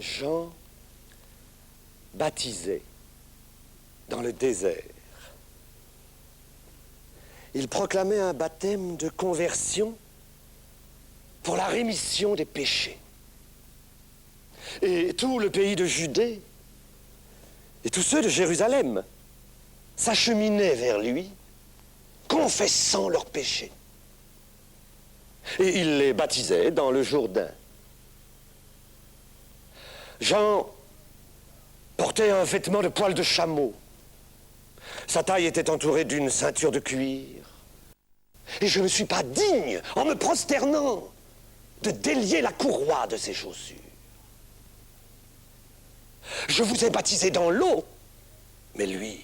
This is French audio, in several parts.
Jean baptisait dans le désert. Il proclamait un baptême de conversion pour la rémission des péchés. Et tout le pays de Judée et tous ceux de Jérusalem s'acheminaient vers lui, confessant leurs péchés. Et il les baptisait dans le Jourdain. Jean portait un vêtement de poil de chameau. Sa taille était entourée d'une ceinture de cuir. Et je ne suis pas digne, en me prosternant, de délier la courroie de ses chaussures. Je vous ai baptisé dans l'eau, mais lui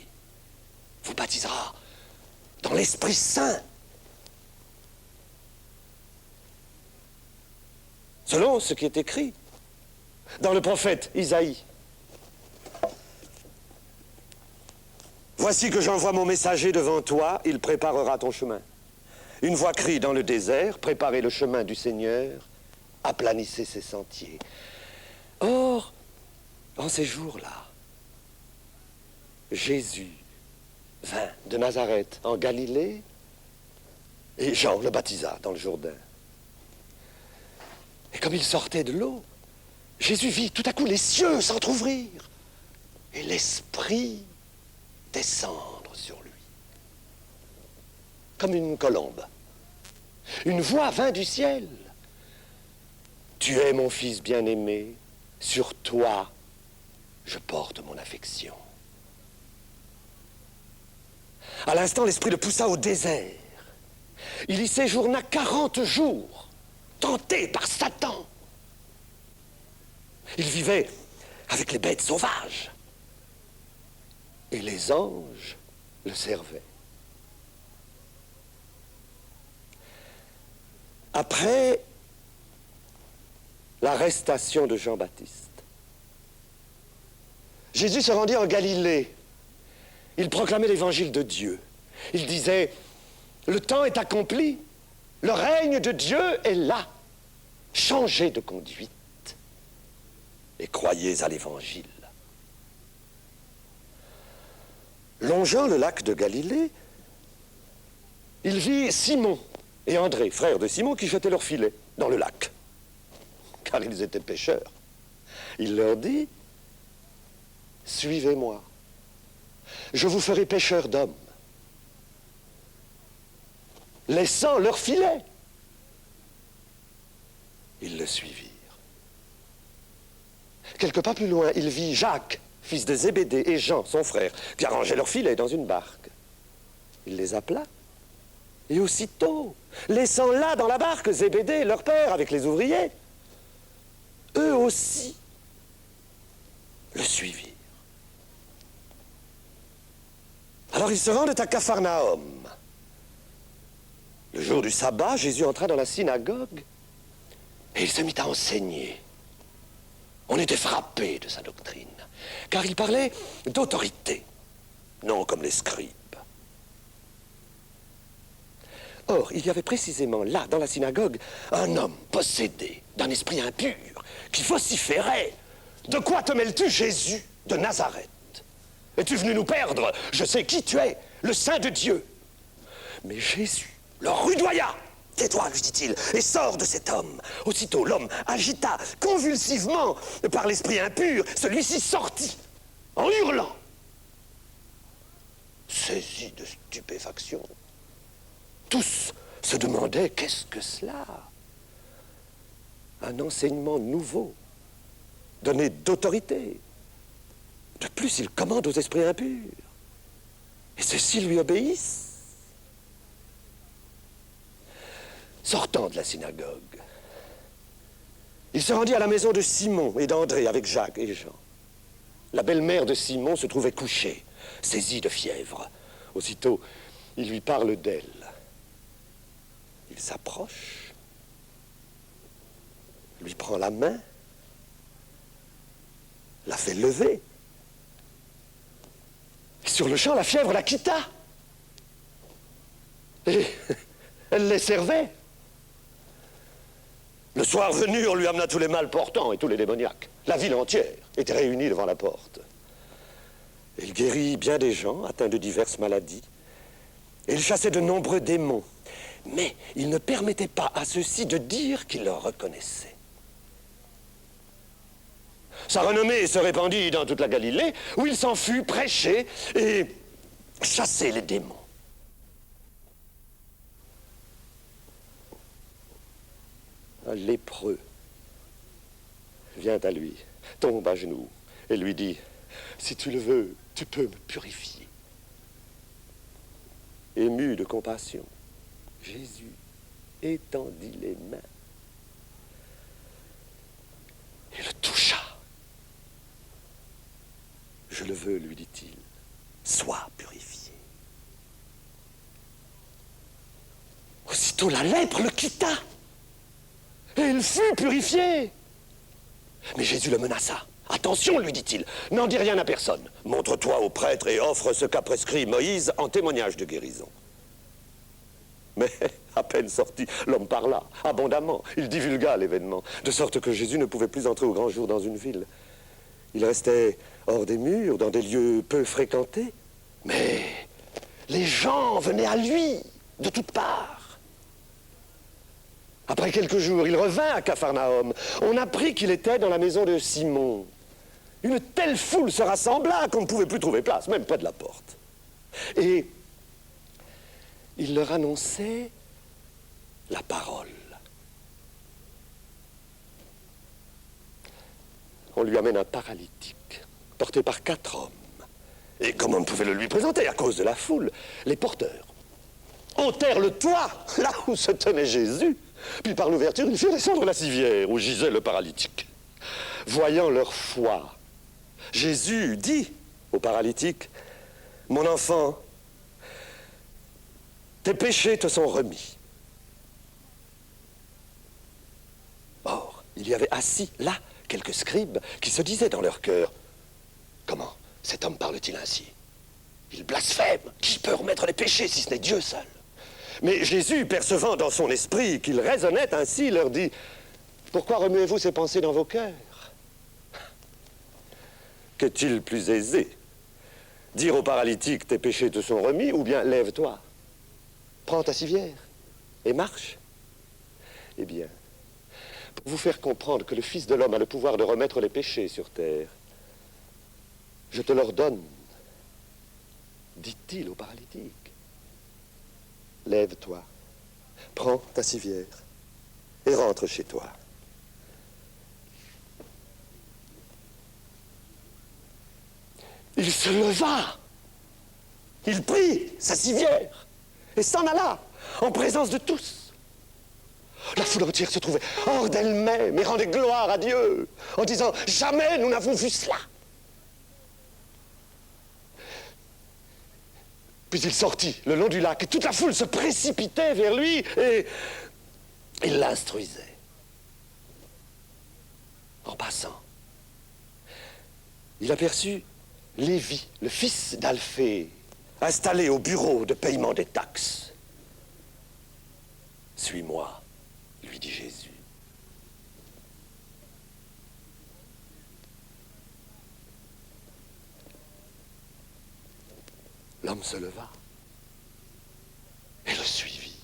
vous baptisera dans l'Esprit Saint. Selon ce qui est écrit dans le prophète Isaïe. Voici que j'envoie mon messager devant toi, il préparera ton chemin. Une voix crie dans le désert, préparez le chemin du Seigneur, aplanissez ses sentiers. Or, en ces jours-là, Jésus vint de Nazareth en Galilée et Jean le baptisa dans le Jourdain. Et comme il sortait de l'eau, Jésus vit tout à coup les cieux s'entr'ouvrir et l'Esprit descendre sur lui, comme une colombe. Une voix vint du ciel. Tu es mon fils bien-aimé, sur toi je porte mon affection. À l'instant, l'Esprit le poussa au désert. Il y séjourna 40 jours, tenté par Satan. Il vivait avec les bêtes sauvages. Et les anges le servaient. Après l'arrestation de Jean-Baptiste, Jésus se rendit en Galilée. Il proclamait l'évangile de Dieu. Il disait, le temps est accompli, le règne de Dieu est là. Changez de conduite et croyez à l'évangile. Longeant le lac de Galilée, il vit Simon et André, frères de Simon, qui jetaient leurs filets dans le lac, car ils étaient pêcheurs. Il leur dit, suivez-moi, je vous ferai pêcheurs d'hommes. Laissant leurs filets, ils le suivirent. Quelques pas plus loin, il vit Jacques, fils de Zébédée, et Jean, son frère, qui arrangeaient leurs filets dans une barque. Il les appela, et aussitôt, laissant là dans la barque Zébédée, leur père, avec les ouvriers, eux aussi le suivirent. Alors ils se rendent à Capharnaüm. Le jour du sabbat, Jésus entra dans la synagogue et il se mit à enseigner. On était frappé de sa doctrine, car il parlait d'autorité, non comme les scribes. Or, il y avait précisément là, dans la synagogue, un homme possédé d'un esprit impur, qui vociférait. « De quoi te mêles-tu, Jésus de Nazareth? Es-tu venu nous perdre? Je sais qui tu es, le Saint de Dieu. » Mais Jésus le rudoya. « Tais-toi, lui dit-il, et sors de cet homme. » Aussitôt, l'homme agita convulsivement par l'esprit impur. Celui-ci sortit en hurlant. Saisi de stupéfaction, tous se demandaient, qu'est-ce que cela? Un enseignement nouveau, donné d'autorité. De plus, il commande aux esprits impurs. Et ceux-ci lui obéissent. Sortant de la synagogue, il se rendit à la maison de Simon et d'André avec Jacques et Jean. La belle-mère de Simon se trouvait couchée, saisie de fièvre. Aussitôt, il lui parle d'elle. Il s'approche, lui prend la main, la fait lever. Et sur le champ, la fièvre la quitta. Et elle les servait. Le soir venu, on lui amena tous les mal portants et tous les démoniaques. La ville entière était réunie devant la porte. Il guérit bien des gens atteints de diverses maladies. Et il chassait de nombreux démons. Mais il ne permettait pas à ceux-ci de dire qu'il leur reconnaissait. Sa renommée se répandit dans toute la Galilée, où il s'en fut prêcher et chasser les démons. Un lépreux vient à lui, tombe à genoux et lui dit, « Si tu le veux, tu peux me purifier. » Ému de compassion, Jésus étendit les mains et le toucha. « Je le veux, lui dit-il, sois purifié. » Aussitôt la lèpre le quitta et il fut purifié. Mais Jésus le menaça. « Attention, lui dit-il, n'en dis rien à personne. Montre-toi au prêtre et offre ce qu'a prescrit Moïse en témoignage de guérison. » Mais à peine sorti, l'homme parla abondamment. Il divulgua l'événement, de sorte que Jésus ne pouvait plus entrer au grand jour dans une ville. Il restait hors des murs, dans des lieux peu fréquentés. Mais les gens venaient à lui de toutes parts. Après quelques jours, il revint à Capharnaüm. On apprit qu'il était dans la maison de Simon. Une telle foule se rassembla qu'on ne pouvait plus trouver place, même près de la porte. Et il leur annonçait la parole. On lui amène un paralytique, porté par 4 hommes. Et comme on ne pouvait le lui présenter à cause de la foule, les porteurs ôtèrent le toit, là où se tenait Jésus, puis par l'ouverture, ils firent descendre la civière où gisait le paralytique. Voyant leur foi, Jésus dit au paralytique, « Mon enfant, tes péchés te sont remis. » Or, il y avait assis là quelques scribes qui se disaient dans leur cœur, « Comment cet homme parle-t-il ainsi? Il blasphème. Qui peut remettre les péchés si ce n'est Dieu seul? » Mais Jésus, percevant dans son esprit qu'il raisonnait ainsi, leur dit, « Pourquoi remuez-vous ces pensées dans vos cœurs? Qu'est-il plus aisé? Dire au paralytique, tes péchés te sont remis, ou bien lève-toi, prends ta civière et marche? Eh bien, pour vous faire comprendre que le Fils de l'homme a le pouvoir de remettre les péchés sur terre, je te l'ordonne, dit-il au paralytique. Lève-toi, prends ta civière et rentre chez toi. Il se leva, il prit sa civière et s'en alla en présence de tous. La foule entière se trouvait hors d'elle-même et rendait gloire à Dieu en disant « Jamais nous n'avons vu cela !» Puis il sortit le long du lac et toute la foule se précipitait vers lui et il l'instruisait. En passant, il aperçut Lévi, le fils d'Alphée, installé au bureau de paiement des taxes. « Suis-moi », lui dit Jésus. L'homme se leva et le suivit.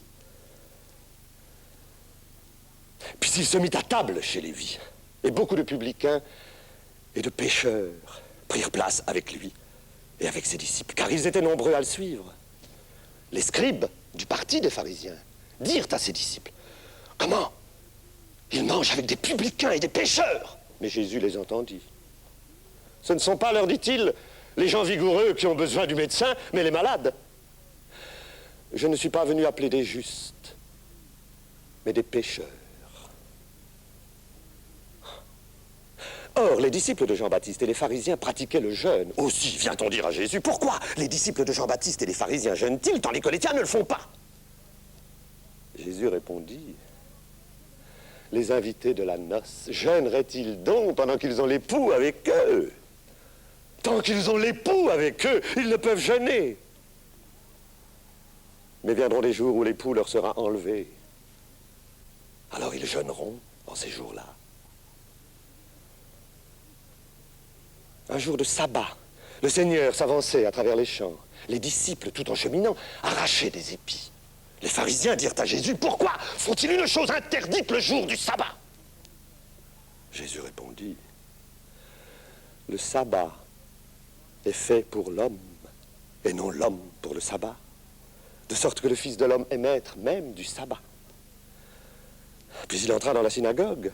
Puis il se mit à table chez Lévi, et beaucoup de publicains et de pécheurs prirent place avec lui et avec ses disciples, car ils étaient nombreux à le suivre. Les scribes du parti des pharisiens dirent à ses disciples, « Comment? Ils mangent avec des publicains et des pécheurs !» Mais Jésus les entendit. « Ce ne sont pas, leur dit-il, les gens vigoureux qui ont besoin du médecin, mais les malades. Je ne suis pas venu appeler des justes, mais des pécheurs. » Or, les disciples de Jean-Baptiste et les pharisiens pratiquaient le jeûne. Aussi, vient-on dire à Jésus, pourquoi les disciples de Jean-Baptiste et les pharisiens jeûnent-ils, tandis que les tiens ne le font pas? Jésus répondit, les invités de la noce jeûneraient-ils donc pendant qu'ils ont l'époux avec eux? Tant qu'ils ont l'époux avec eux, ils ne peuvent jeûner. Mais viendront des jours où l'époux leur sera enlevé. Alors ils jeûneront en ces jours-là. Un jour de sabbat, le Seigneur s'avançait à travers les champs. Les disciples, tout en cheminant, arrachaient des épis. Les pharisiens dirent à Jésus, « Pourquoi font-ils une chose interdite le jour du sabbat ?» Jésus répondit, « Le sabbat est fait pour l'homme, et non l'homme pour le sabbat, de sorte que le Fils de l'homme est maître même du sabbat. » Puis il entra dans la synagogue.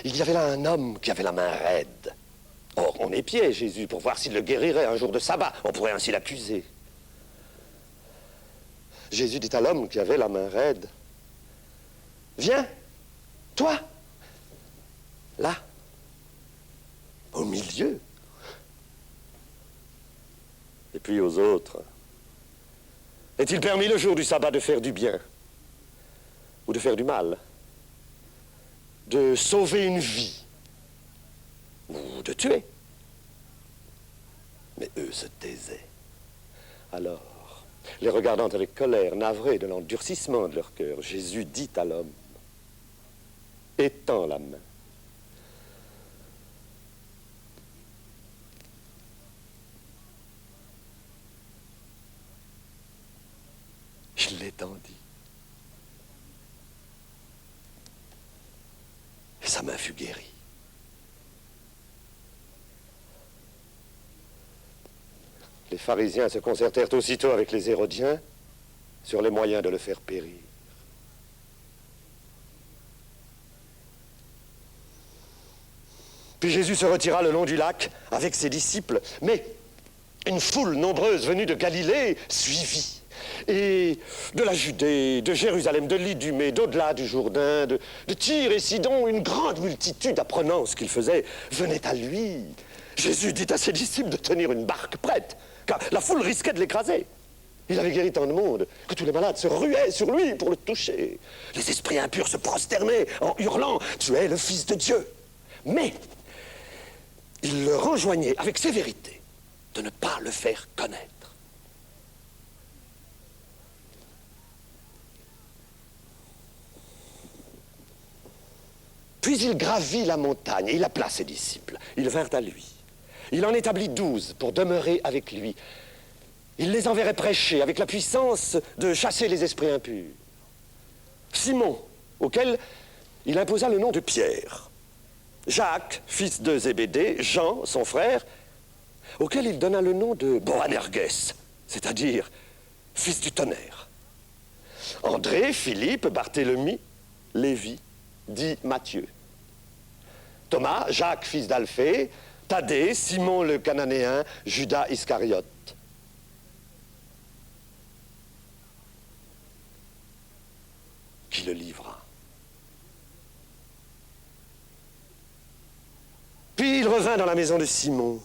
Il y avait là un homme qui avait la main raide. Or, on épiait Jésus pour voir s'il le guérirait un jour de sabbat. On pourrait ainsi l'accuser. Jésus dit à l'homme qui avait la main raide, « Viens, toi, là, au milieu. » Et puis aux autres, « Est-il permis le jour du sabbat de faire du bien ou de faire du mal, de sauver une vie ou de tuer ?» Mais eux se taisaient. Alors, les regardant avec colère, navrés de l'endurcissement de leur cœur, Jésus dit à l'homme, « Étends la main. » Il l'étendit. Et sa main fut guérie. Les pharisiens se concertèrent aussitôt avec les Hérodiens sur les moyens de le faire périr. Puis Jésus se retira le long du lac avec ses disciples, mais une foule nombreuse venue de Galilée suivit. Et de la Judée, de Jérusalem, de l'Idumée, d'au-delà du Jourdain, de Tyr et Sidon, une grande multitude, apprenant ce qu'il faisait, venait à lui. Jésus dit à ses disciples de tenir une barque prête, car la foule risquait de l'écraser. Il avait guéri tant de monde que tous les malades se ruaient sur lui pour le toucher. Les esprits impurs se prosternaient en hurlant « Tu es le Fils de Dieu !» Mais il le rejoignait avec sévérité de ne pas le faire connaître. Puis il gravit la montagne et il appela ses disciples. Ils vinrent à lui. Il en établit 12 pour demeurer avec lui. Il les enverrait prêcher avec la puissance de chasser les esprits impurs. Simon, auquel il imposa le nom de Pierre. Jacques, fils de Zébédée. Jean, son frère, auquel il donna le nom de Boanerges, c'est-à-dire fils du tonnerre. André, Philippe, Barthélemy, Lévi, dit Matthieu. Thomas, Jacques, fils d'Alphée, Thaddée, Simon le Cananéen, Judas Iscariote. Qui le livra. Puis il revint dans la maison de Simon.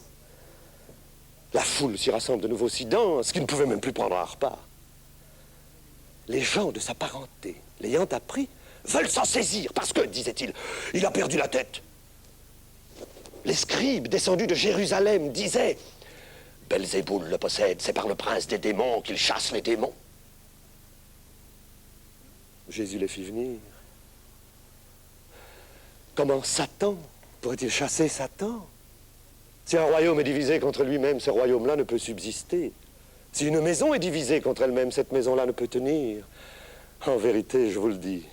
La foule s'y rassemble de nouveau si dense qu'il ne pouvait même plus prendre un repas. Les gens de sa parenté, l'ayant appris, veulent s'en saisir parce que, disait-il, il a perdu la tête. Les scribes descendus de Jérusalem disaient « Belzéboul le possède, c'est par le prince des démons qu'il chasse les démons. » Jésus les fit venir. Comment Satan pourrait-il chasser Satan? Si un royaume est divisé contre lui-même, ce royaume-là ne peut subsister. Si une maison est divisée contre elle-même, cette maison-là ne peut tenir. En vérité, je vous le dis,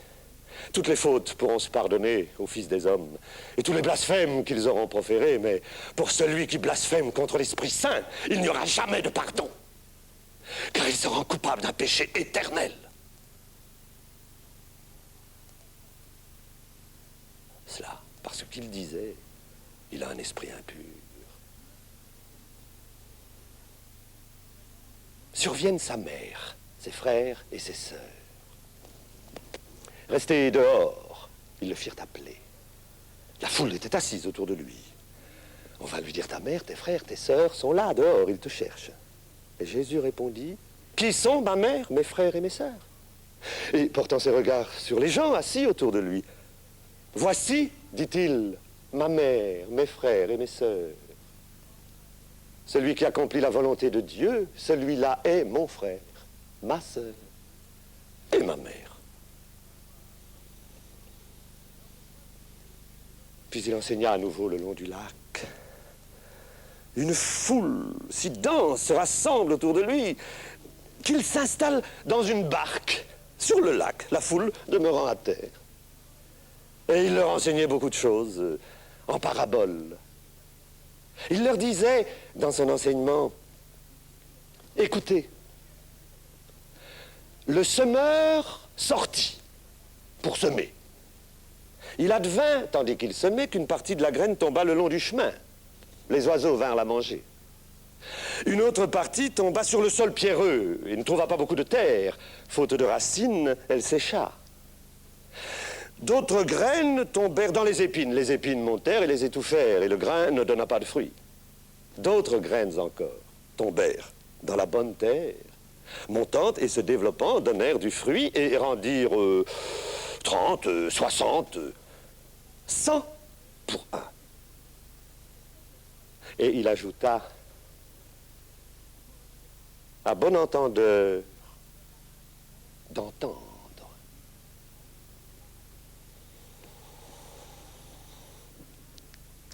toutes les fautes pourront se pardonner aux fils des hommes, et tous les blasphèmes qu'ils auront proférés, mais pour celui qui blasphème contre l'Esprit Saint, il n'y aura jamais de pardon, car il sera coupable d'un péché éternel. Cela, parce qu'il disait, il a un esprit impur. Surviennent sa mère, ses frères et ses sœurs. Restés dehors, ils le firent appeler. La foule était assise autour de lui. On va lui dire, ta mère, tes frères, tes sœurs sont là, dehors, ils te cherchent. Et Jésus répondit, qui sont ma mère, mes frères et mes sœurs? Et portant ses regards sur les gens assis autour de lui, voici, dit-il, ma mère, mes frères et mes sœurs. Celui qui accomplit la volonté de Dieu, celui-là est mon frère, ma sœur et ma mère. Puis il enseigna à nouveau le long du lac. Une foule si dense se rassemble autour de lui qu'il s'installe dans une barque sur le lac, la foule demeurant à terre. Et il leur enseignait beaucoup de choses en paraboles. Il leur disait dans son enseignement, écoutez, le semeur sortit pour semer. Il advint, tandis qu'il semait, qu'une partie de la graine tomba le long du chemin. Les oiseaux vinrent la manger. Une autre partie tomba sur le sol pierreux et ne trouva pas beaucoup de terre. Faute de racines, elle sécha. D'autres graines tombèrent dans les épines montèrent et les étouffèrent, et le grain ne donna pas de fruits. D'autres graines encore tombèrent dans la bonne terre, montant et se développant, donnèrent du fruit et rendirent 30, 60, 100 pour un. Et il ajouta, à bon entendeur, d'entendre.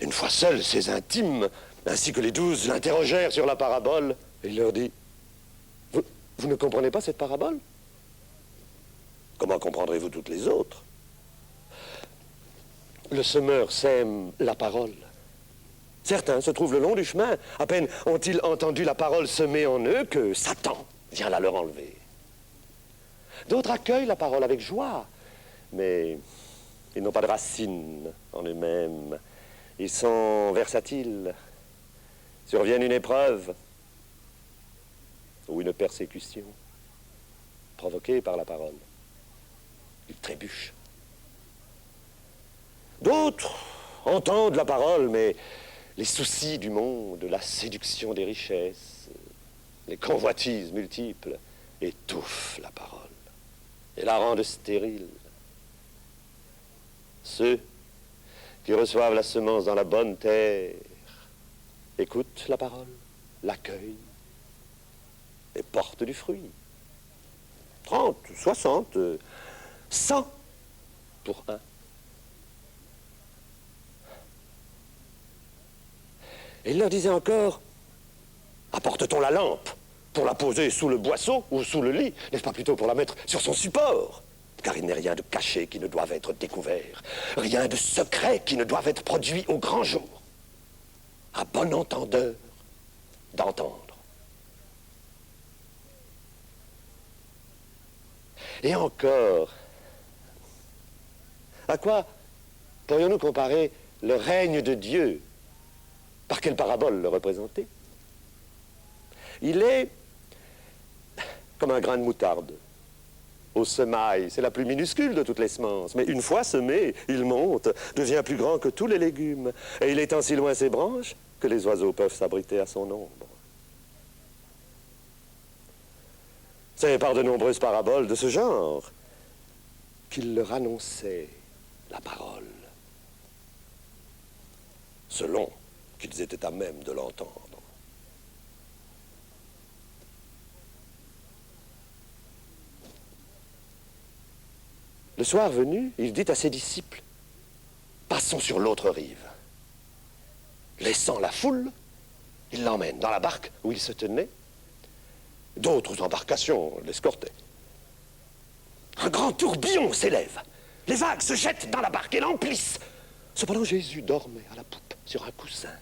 Une fois seuls, ses intimes, ainsi que les 12, l'interrogèrent sur la parabole. Et il leur dit, vous ne comprenez pas cette parabole? Comment comprendrez-vous toutes les autres? Le semeur sème la parole. Certains se trouvent le long du chemin. À peine ont-ils entendu la parole semée en eux que Satan vient la leur enlever. D'autres accueillent la parole avec joie, mais ils n'ont pas de racines en eux-mêmes. Ils sont versatiles. Survienne une épreuve ou une persécution provoquée par la parole. Ils trébuchent. D'autres entendent la parole, mais les soucis du monde, la séduction des richesses, les convoitises multiples étouffent la parole et la rendent stérile. Ceux qui reçoivent la semence dans la bonne terre écoutent la parole, l'accueillent et portent du fruit. 30, 60, 100 pour un. Et il leur disait encore, apporte-t-on la lampe pour la poser sous le boisseau ou sous le lit, n'est-ce pas plutôt pour la mettre sur son support? Car il n'est rien de caché qui ne doive être découvert, rien de secret qui ne doive être produit au grand jour. À bon entendeur d'entendre. Et encore, à quoi pourrions-nous comparer le règne de Dieu? Par quelle parabole le représenter? Il est comme un grain de moutarde. Au semail, c'est la plus minuscule de toutes les semences, mais une fois semé, il monte, devient plus grand que tous les légumes, et il étend si loin ses branches que les oiseaux peuvent s'abriter à son ombre. C'est par de nombreuses paraboles de ce genre qu'il leur annonçait la parole, selon qu'ils étaient à même de l'entendre. Le soir venu, il dit à ses disciples, « Passons sur l'autre rive. » Laissant la foule, il l'emmène dans la barque où il se tenait. D'autres embarcations l'escortaient. Un grand tourbillon s'élève. Les vagues se jettent dans la barque et l'emplissent. Cependant, Jésus dormait à la poupe sur un coussin.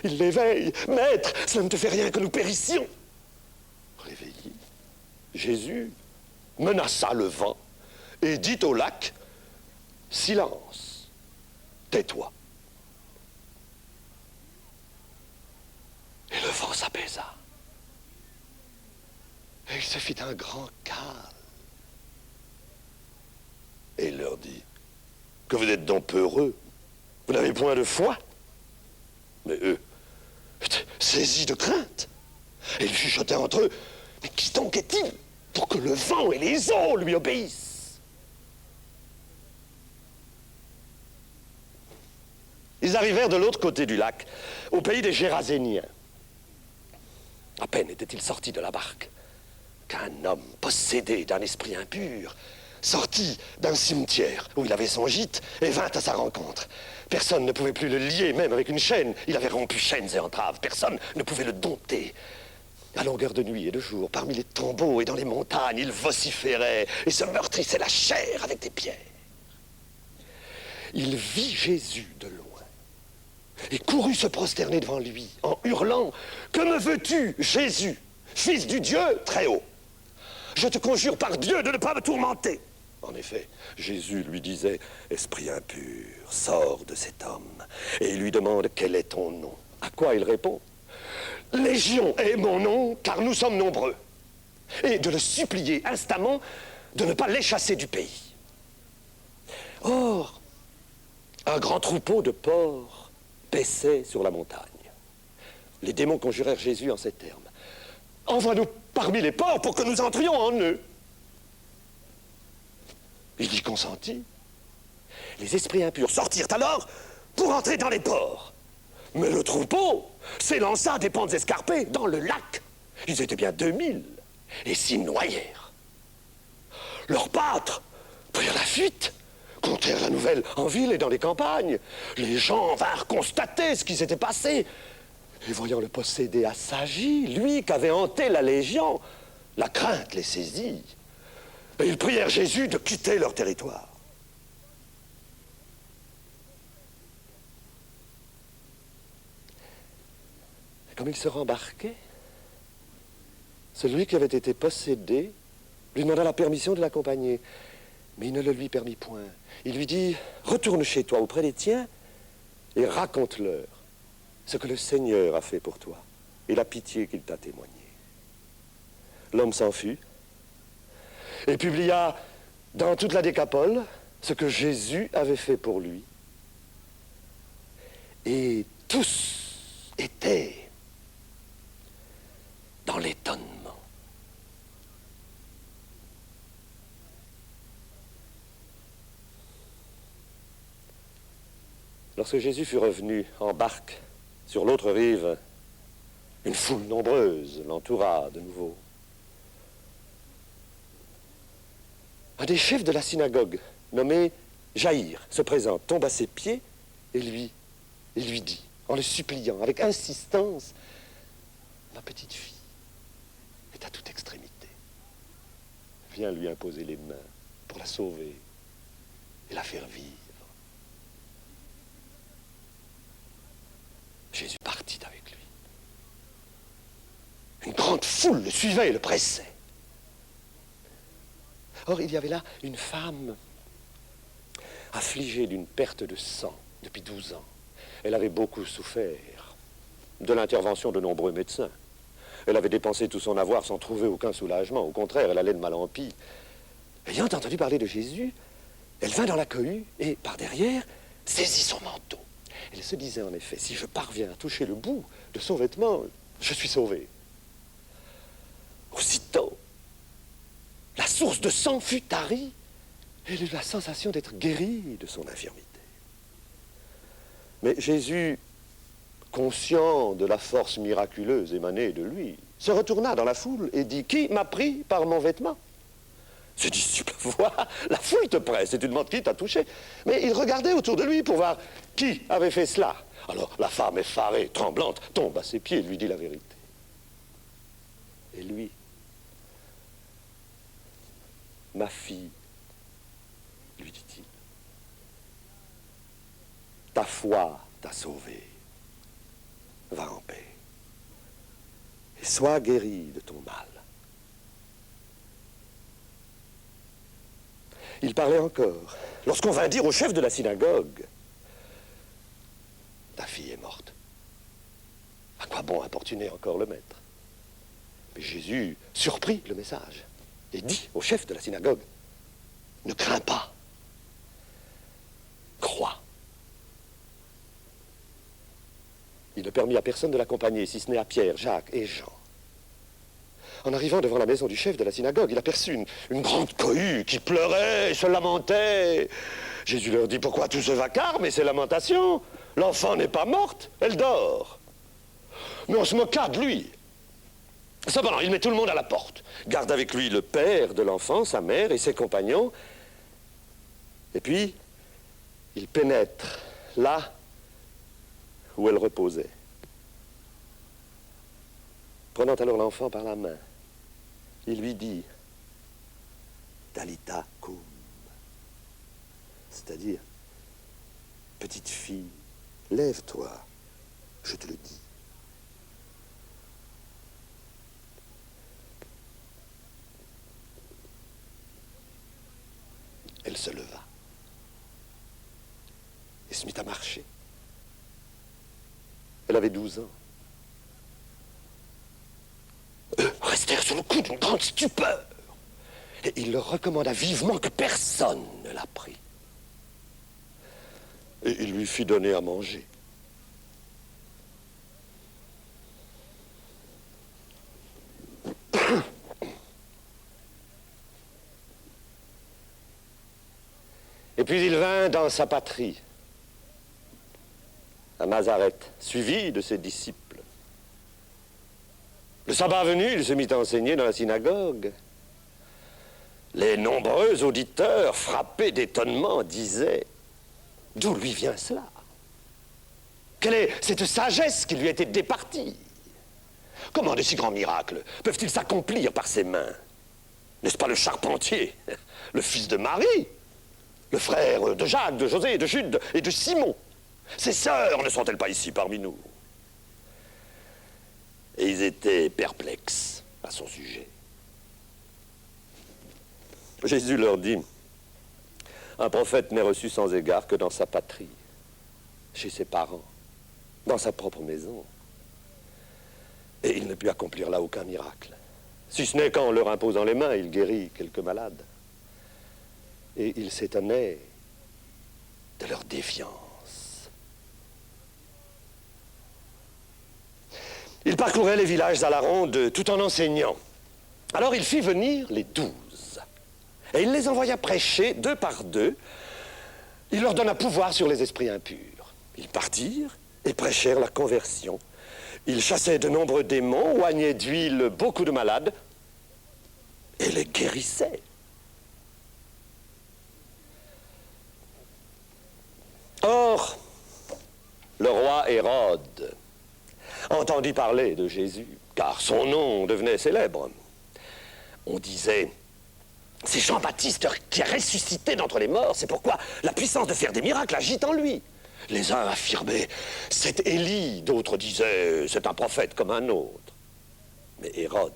Il l'éveille. « Maître, cela ne te fait rien que nous périssions. » Réveillé, Jésus menaça le vent et dit au lac, « Silence, tais-toi. » Et le vent s'apaisa. Et il se fit un grand calme. Et il leur dit, « Que vous êtes donc peureux, vous n'avez point de foi. » Mais eux, saisis de crainte, et ils chuchotaient entre eux, « Mais qui donc est-il pour que le vent et les eaux lui obéissent ?» Ils arrivèrent de l'autre côté du lac, au pays des Géraséniens. À peine étaient-ils sortis de la barque qu'un homme possédé d'un esprit impur sortit d'un cimetière où il avait son gîte et vint à sa rencontre. Personne ne pouvait plus le lier, même avec une chaîne. Il avait rompu chaînes et entraves. Personne ne pouvait le dompter. À longueur de nuit et de jour, parmi les tombeaux et dans les montagnes, il vociférait et se meurtrissait la chair avec des pierres. Il vit Jésus de loin et courut se prosterner devant lui en hurlant « Que me veux-tu, Jésus, fils du Dieu très haut? Je te conjure par Dieu de ne pas me tourmenter. » En effet, Jésus lui disait « Esprit impur, sors de cet homme. » Et il lui demande « Quel est ton nom ?» À quoi il répond « Légion est mon nom, car nous sommes nombreux. » Et de le supplier instamment de ne pas les chasser du pays. Or, un grand troupeau de porcs paissait sur la montagne. Les démons conjurèrent Jésus en ces termes. « Envoie-nous parmi les porcs pour que nous entrions en eux. » Il y consentit. Les esprits impurs sortirent alors pour entrer dans les porcs. Mais le troupeau s'élança des pentes escarpées dans le lac. Ils étaient bien 2000 et s'y noyèrent. Leurs pâtres prirent la fuite, contèrent la nouvelle en ville et dans les campagnes. Les gens vinrent constater ce qui s'était passé. Et voyant le possédé assagi, lui qu'avait hanté la légion, la crainte les saisit. Et ils prièrent Jésus de quitter leur territoire. Comme il se rembarquait, celui qui avait été possédé lui demanda la permission de l'accompagner. Mais il ne le lui permit point. Il lui dit « Retourne chez toi auprès des tiens et raconte-leur ce que le Seigneur a fait pour toi et la pitié qu'il t'a témoignée. » L'homme s'en fut et publia dans toute la Décapole ce que Jésus avait fait pour lui. Et tous étaient dans l'étonnement. Lorsque Jésus fut revenu en barque sur l'autre rive, une foule nombreuse l'entoura de nouveau. Un des chefs de la synagogue, nommé Jaïr, se présente, tombe à ses pieds et lui dit, en le suppliant avec insistance, « Ma petite fille est à toute extrémité. Viens lui imposer les mains pour la sauver et la faire vivre. » Jésus partit avec lui. Une grande foule le suivait et le pressait. Or, il y avait là une femme affligée d'une perte de sang depuis 12 ans. Elle avait beaucoup souffert de l'intervention de nombreux médecins. Elle avait dépensé tout son avoir sans trouver aucun soulagement. Au contraire, elle allait de mal en pis. Ayant entendu parler de Jésus, elle vint dans la cohue et, par derrière, saisit son manteau. Elle se disait en effet, si je parviens à toucher le bout de son vêtement, je suis sauvée. Aussitôt, la source de sang fut tarie et elle eut la sensation d'être guérie de son infirmité. Mais Jésus, conscient de la force miraculeuse émanée de lui, se retourna dans la foule et dit « Qui m'a pris par mon vêtement ?» Ce disciple voit, la foule te presse et tu demandes qui t'a touché. Mais il regardait autour de lui pour voir qui avait fait cela. Alors la femme effarée, tremblante, tombe à ses pieds et lui dit la vérité. Et lui, « Ma fille, lui dit-il, ta foi t'a sauvée. Va en paix et sois guérie de ton mal. » Il parlait encore, lorsqu'on vint dire au chef de la synagogue, « Ta fille est morte. À quoi bon importuner encore le maître ?» Mais Jésus surprit le message et dit au chef de la synagogue, « Ne crains pas, crois. » Il ne permit à personne de l'accompagner, si ce n'est à Pierre, Jacques et Jean. En arrivant devant la maison du chef de la synagogue, il aperçut une grande cohue qui pleurait et se lamentait. Jésus leur dit, pourquoi tout ce vacarme et ces lamentations? L'enfant n'est pas morte, elle dort. Mais on se moqua de lui. Cependant, il met tout le monde à la porte. Garde avec lui le père de l'enfant, sa mère et ses compagnons. Et puis, il pénètre là où elle reposait. Prenant alors l'enfant par la main, il lui dit Talita koum, c'est-à-dire, petite fille, lève-toi, je te le dis. Elle se leva et se mit à marcher. Elle avait 12 ans. Eux restèrent sur le coup d'une grande stupeur. Et il leur recommanda vivement que personne ne la prit. Et il lui fit donner à manger. Et puis il vint dans sa patrie, à Nazareth, suivi de ses disciples. Le sabbat venu, il se mit à enseigner dans la synagogue. Les nombreux auditeurs, frappés d'étonnement, disaient « D'où lui vient cela? Quelle est cette sagesse qui lui a été départie? Comment de si grands miracles peuvent-ils s'accomplir par ses mains? N'est-ce pas le charpentier, le fils de Marie, le frère de Jacques, de José, de Jude et de Simon? Ses sœurs ne sont-elles pas ici parmi nous? » Et ils étaient perplexes à son sujet. Jésus leur dit, un prophète n'est reçu sans égard que dans sa patrie, chez ses parents, dans sa propre maison. Et il ne put accomplir là aucun miracle, si ce n'est qu'en leur imposant les mains, il guérit quelques malades. Et il s'étonnait de leur défiance. Il parcourait les villages à la ronde tout en enseignant. Alors il fit venir les 12. Et il les envoya prêcher 2 par 2. Il leur donna pouvoir sur les esprits impurs. Ils partirent et prêchèrent la conversion. Ils chassaient de nombreux démons, oignaient d'huile beaucoup de malades et les guérissaient. Or, le roi Hérode entendit parler de Jésus, car son nom devenait célèbre. On disait, c'est Jean-Baptiste qui a ressuscité d'entre les morts, c'est pourquoi la puissance de faire des miracles agit en lui. Les uns affirmaient, c'est Élie, d'autres disaient, c'est un prophète comme un autre. Mais Hérode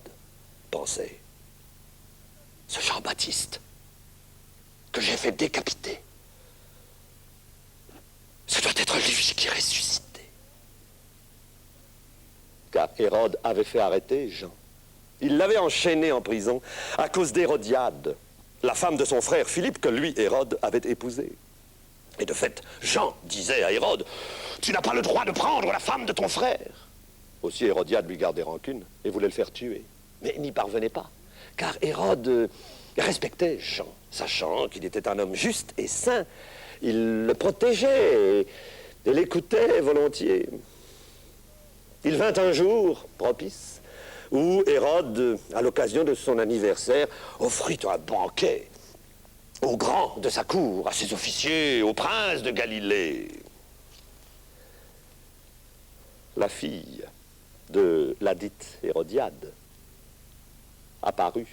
pensait, ce Jean-Baptiste que j'ai fait décapiter, ce doit être lui qui ressuscite. Car Hérode avait fait arrêter Jean. Il l'avait enchaîné en prison à cause d'Hérodiade, la femme de son frère Philippe que lui, Hérode, avait épousée. Et de fait, Jean disait à Hérode, « Tu n'as pas le droit de prendre la femme de ton frère. » Aussi Hérodiade lui gardait rancune et voulait le faire tuer. Mais il n'y parvenait pas, car Hérode respectait Jean, sachant qu'il était un homme juste et saint. Il le protégeait et l'écoutait volontiers. Il vint un jour propice où Hérode, à l'occasion de son anniversaire, offrit un banquet aux grands de sa cour, à ses officiers, aux princes de Galilée. La fille de ladite Hérodiade apparut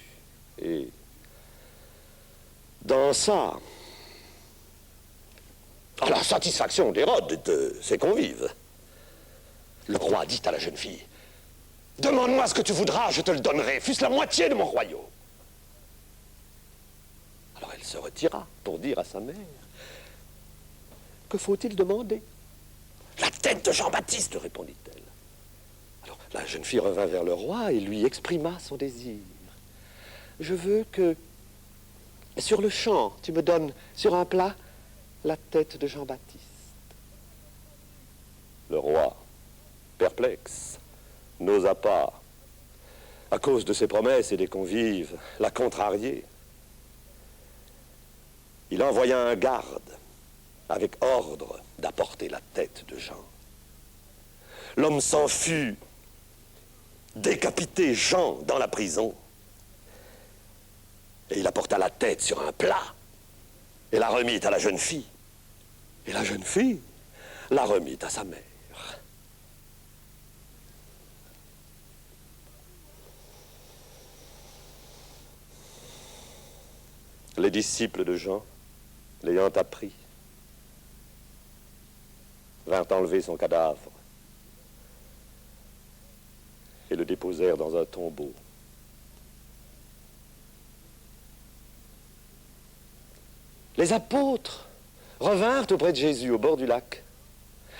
et dansa à la satisfaction d'Hérode et de ses convives. Le roi dit à la jeune fille, « Demande-moi ce que tu voudras, je te le donnerai, fût-ce la moitié de mon royaume. » Alors elle se retira pour dire à sa mère, « Que faut-il demander ?»« La tête de Jean-Baptiste, répondit-elle. » Alors la jeune fille revint vers le roi et lui exprima son désir. « Je veux que, sur le champ, tu me donnes sur un plat la tête de Jean-Baptiste. » Le roi, perplexe, n'osa pas, à cause de ses promesses et des convives, la contrarier. Il envoya un garde avec ordre d'apporter la tête de Jean. L'homme s'en fut, décapité Jean dans la prison, et il apporta la tête sur un plat et la remit à la jeune fille. Et la jeune fille la remit à sa mère. Les disciples de Jean, l'ayant appris, vinrent enlever son cadavre et le déposèrent dans un tombeau. Les apôtres revinrent auprès de Jésus au bord du lac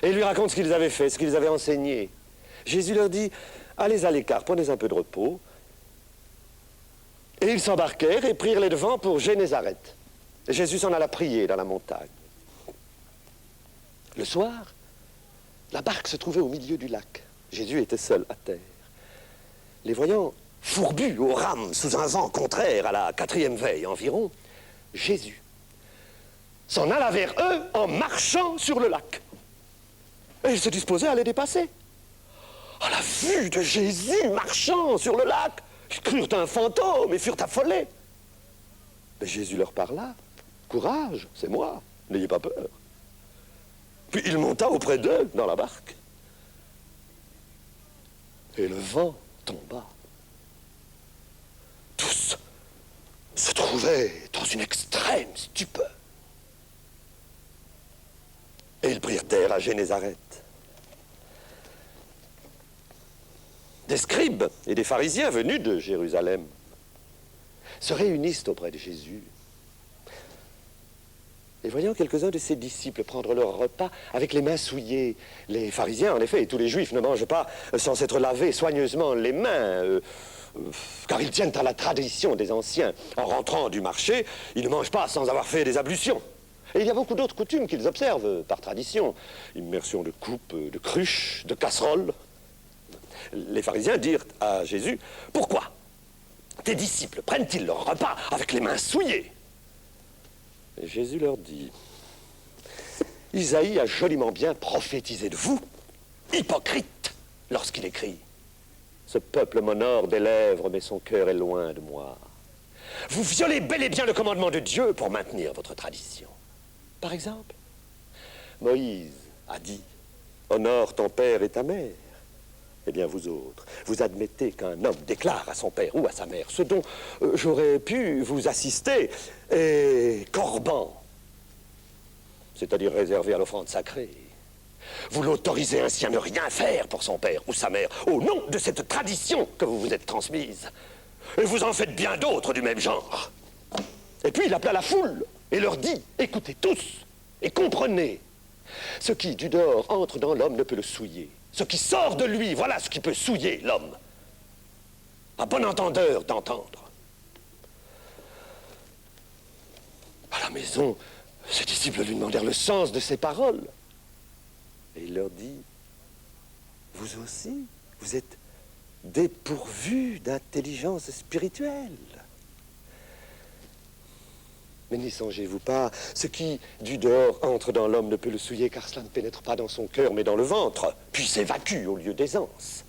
et lui racontent ce qu'ils avaient fait, ce qu'ils avaient enseigné. Jésus leur dit, allez à l'écart, prenez un peu de repos. Et ils s'embarquèrent et prirent les devants pour Génézareth. Et Jésus s'en alla prier dans la montagne. Le soir, la barque se trouvait au milieu du lac. Jésus était seul à terre. Les voyant fourbus aux rames sous un vent contraire à la 4e veille environ, Jésus s'en alla vers eux en marchant sur le lac. Et il se disposait à les dépasser. À la vue de Jésus marchant sur le lac, ils crurent un fantôme et furent affolés. Mais Jésus leur parla. Courage, c'est moi, n'ayez pas peur. Puis il monta auprès d'eux dans la barque. Et le vent tomba. Tous se trouvaient dans une extrême stupeur. Et ils prirent terre à Génézareth. Des scribes et des pharisiens venus de Jérusalem se réunissent auprès de Jésus. Et voyant quelques-uns de ses disciples prendre leur repas avec les mains souillées, les pharisiens, en effet, et tous les juifs ne mangent pas sans s'être lavés soigneusement les mains, car ils tiennent à la tradition des anciens. En rentrant du marché, ils ne mangent pas sans avoir fait des ablutions. Et il y a beaucoup d'autres coutumes qu'ils observent par tradition. Immersion de coupes, de cruches, de casseroles. Les pharisiens dirent à Jésus, « Pourquoi tes disciples prennent-ils leur repas avec les mains souillées ?» Et Jésus leur dit, « Isaïe a joliment bien prophétisé de vous, hypocrite, lorsqu'il écrit, « Ce peuple m'honore des lèvres, mais son cœur est loin de moi. » Vous violez bel et bien le commandement de Dieu pour maintenir votre tradition. Par exemple, Moïse a dit, « Honore ton père et ta mère. » Eh bien, vous autres, vous admettez qu'un homme déclare à son père ou à sa mère ce dont j'aurais pu vous assister est corban, c'est-à-dire réservé à l'offrande sacrée. Vous l'autorisez ainsi à ne rien faire pour son père ou sa mère, au nom de cette tradition que vous vous êtes transmise. Et vous en faites bien d'autres du même genre. Et puis il appela la foule et leur dit, écoutez tous et comprenez, ce qui du dehors entre dans l'homme ne peut le souiller. Ce qui sort de lui, voilà ce qui peut souiller l'homme. À bon entendeur d'entendre. À la maison, ses disciples lui demandèrent le sens de ses paroles. Et il leur dit, vous aussi, vous êtes dépourvus d'intelligence spirituelle. Mais n'y songez-vous pas, ce qui, du dehors, entre dans l'homme ne peut le souiller, car cela ne pénètre pas dans son cœur, mais dans le ventre, puis s'évacue au lieu d'aisance.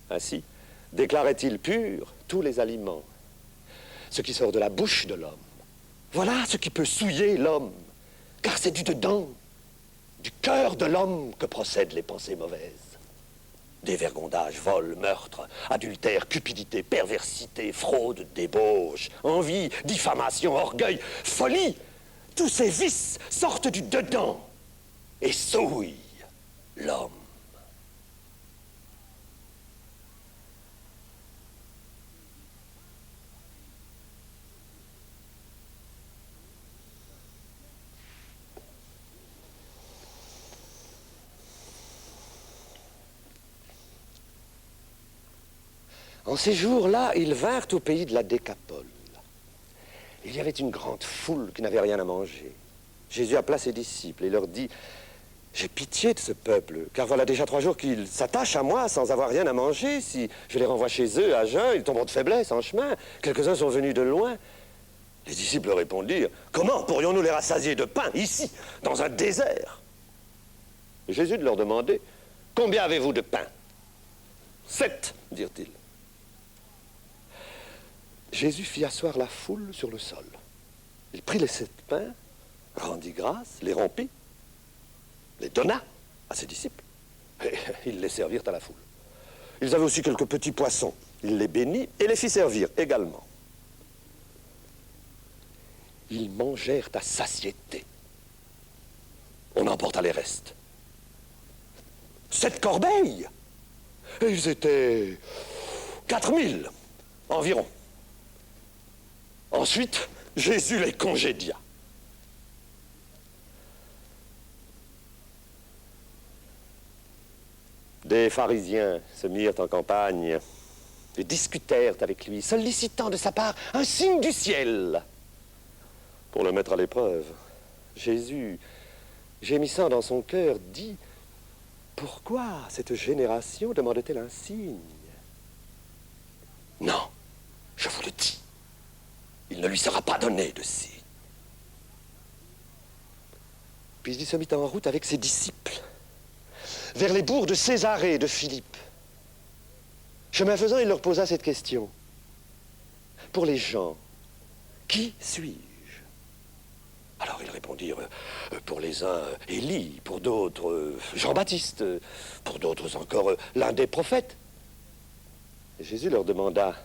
Ainsi, déclarait-il pur tous les aliments, ce qui sort de la bouche de l'homme. Voilà ce qui peut souiller l'homme, car c'est du dedans, du cœur de l'homme que procèdent les pensées mauvaises. Dévergondage, vol, meurtre, adultère, cupidité, perversité, fraude, débauche, envie, diffamation, orgueil, folie. Tous ces vices sortent du dedans et souillent l'homme. En ces jours-là, ils vinrent au pays de la Décapole. Il y avait une grande foule qui n'avait rien à manger. Jésus appela ses disciples et leur dit, « J'ai pitié de ce peuple, car voilà déjà 3 jours qu'ils s'attachent à moi sans avoir rien à manger. Si je les renvoie chez eux à jeun, ils tomberont de faiblesse en chemin. Quelques-uns sont venus de loin. » Les disciples répondirent, « Comment pourrions-nous les rassasier de pain, ici, dans un désert ?» Et Jésus leur demandait, « Combien avez-vous de pain ?»« 7, dirent-ils. Jésus fit asseoir la foule sur le sol. Il prit les 7 pains, rendit grâce, les rompit, les donna à ses disciples, et ils les servirent à la foule. Ils avaient aussi quelques petits poissons. Il les bénit et les fit servir également. Ils mangèrent à satiété. On emporta les restes. 7 corbeilles. Et ils étaient 4000 environ. Ensuite, Jésus les congédia. Des pharisiens se mirent en campagne et discutèrent avec lui, sollicitant de sa part un signe du ciel pour le mettre à l'épreuve. Jésus, gémissant dans son cœur, dit: pourquoi cette génération demande-t-elle un signe? Non, je vous le dis, il ne lui sera pas donné de signe. Puis il se mit en route avec ses disciples vers les bourgs de Césarée et de Philippe. Chemin faisant, il leur posa cette question: pour les gens, qui suis-je? Alors ils répondirent: pour les uns, Élie, pour d'autres, Jean-Baptiste, pour d'autres encore, l'un des prophètes. Et Jésus leur demanda: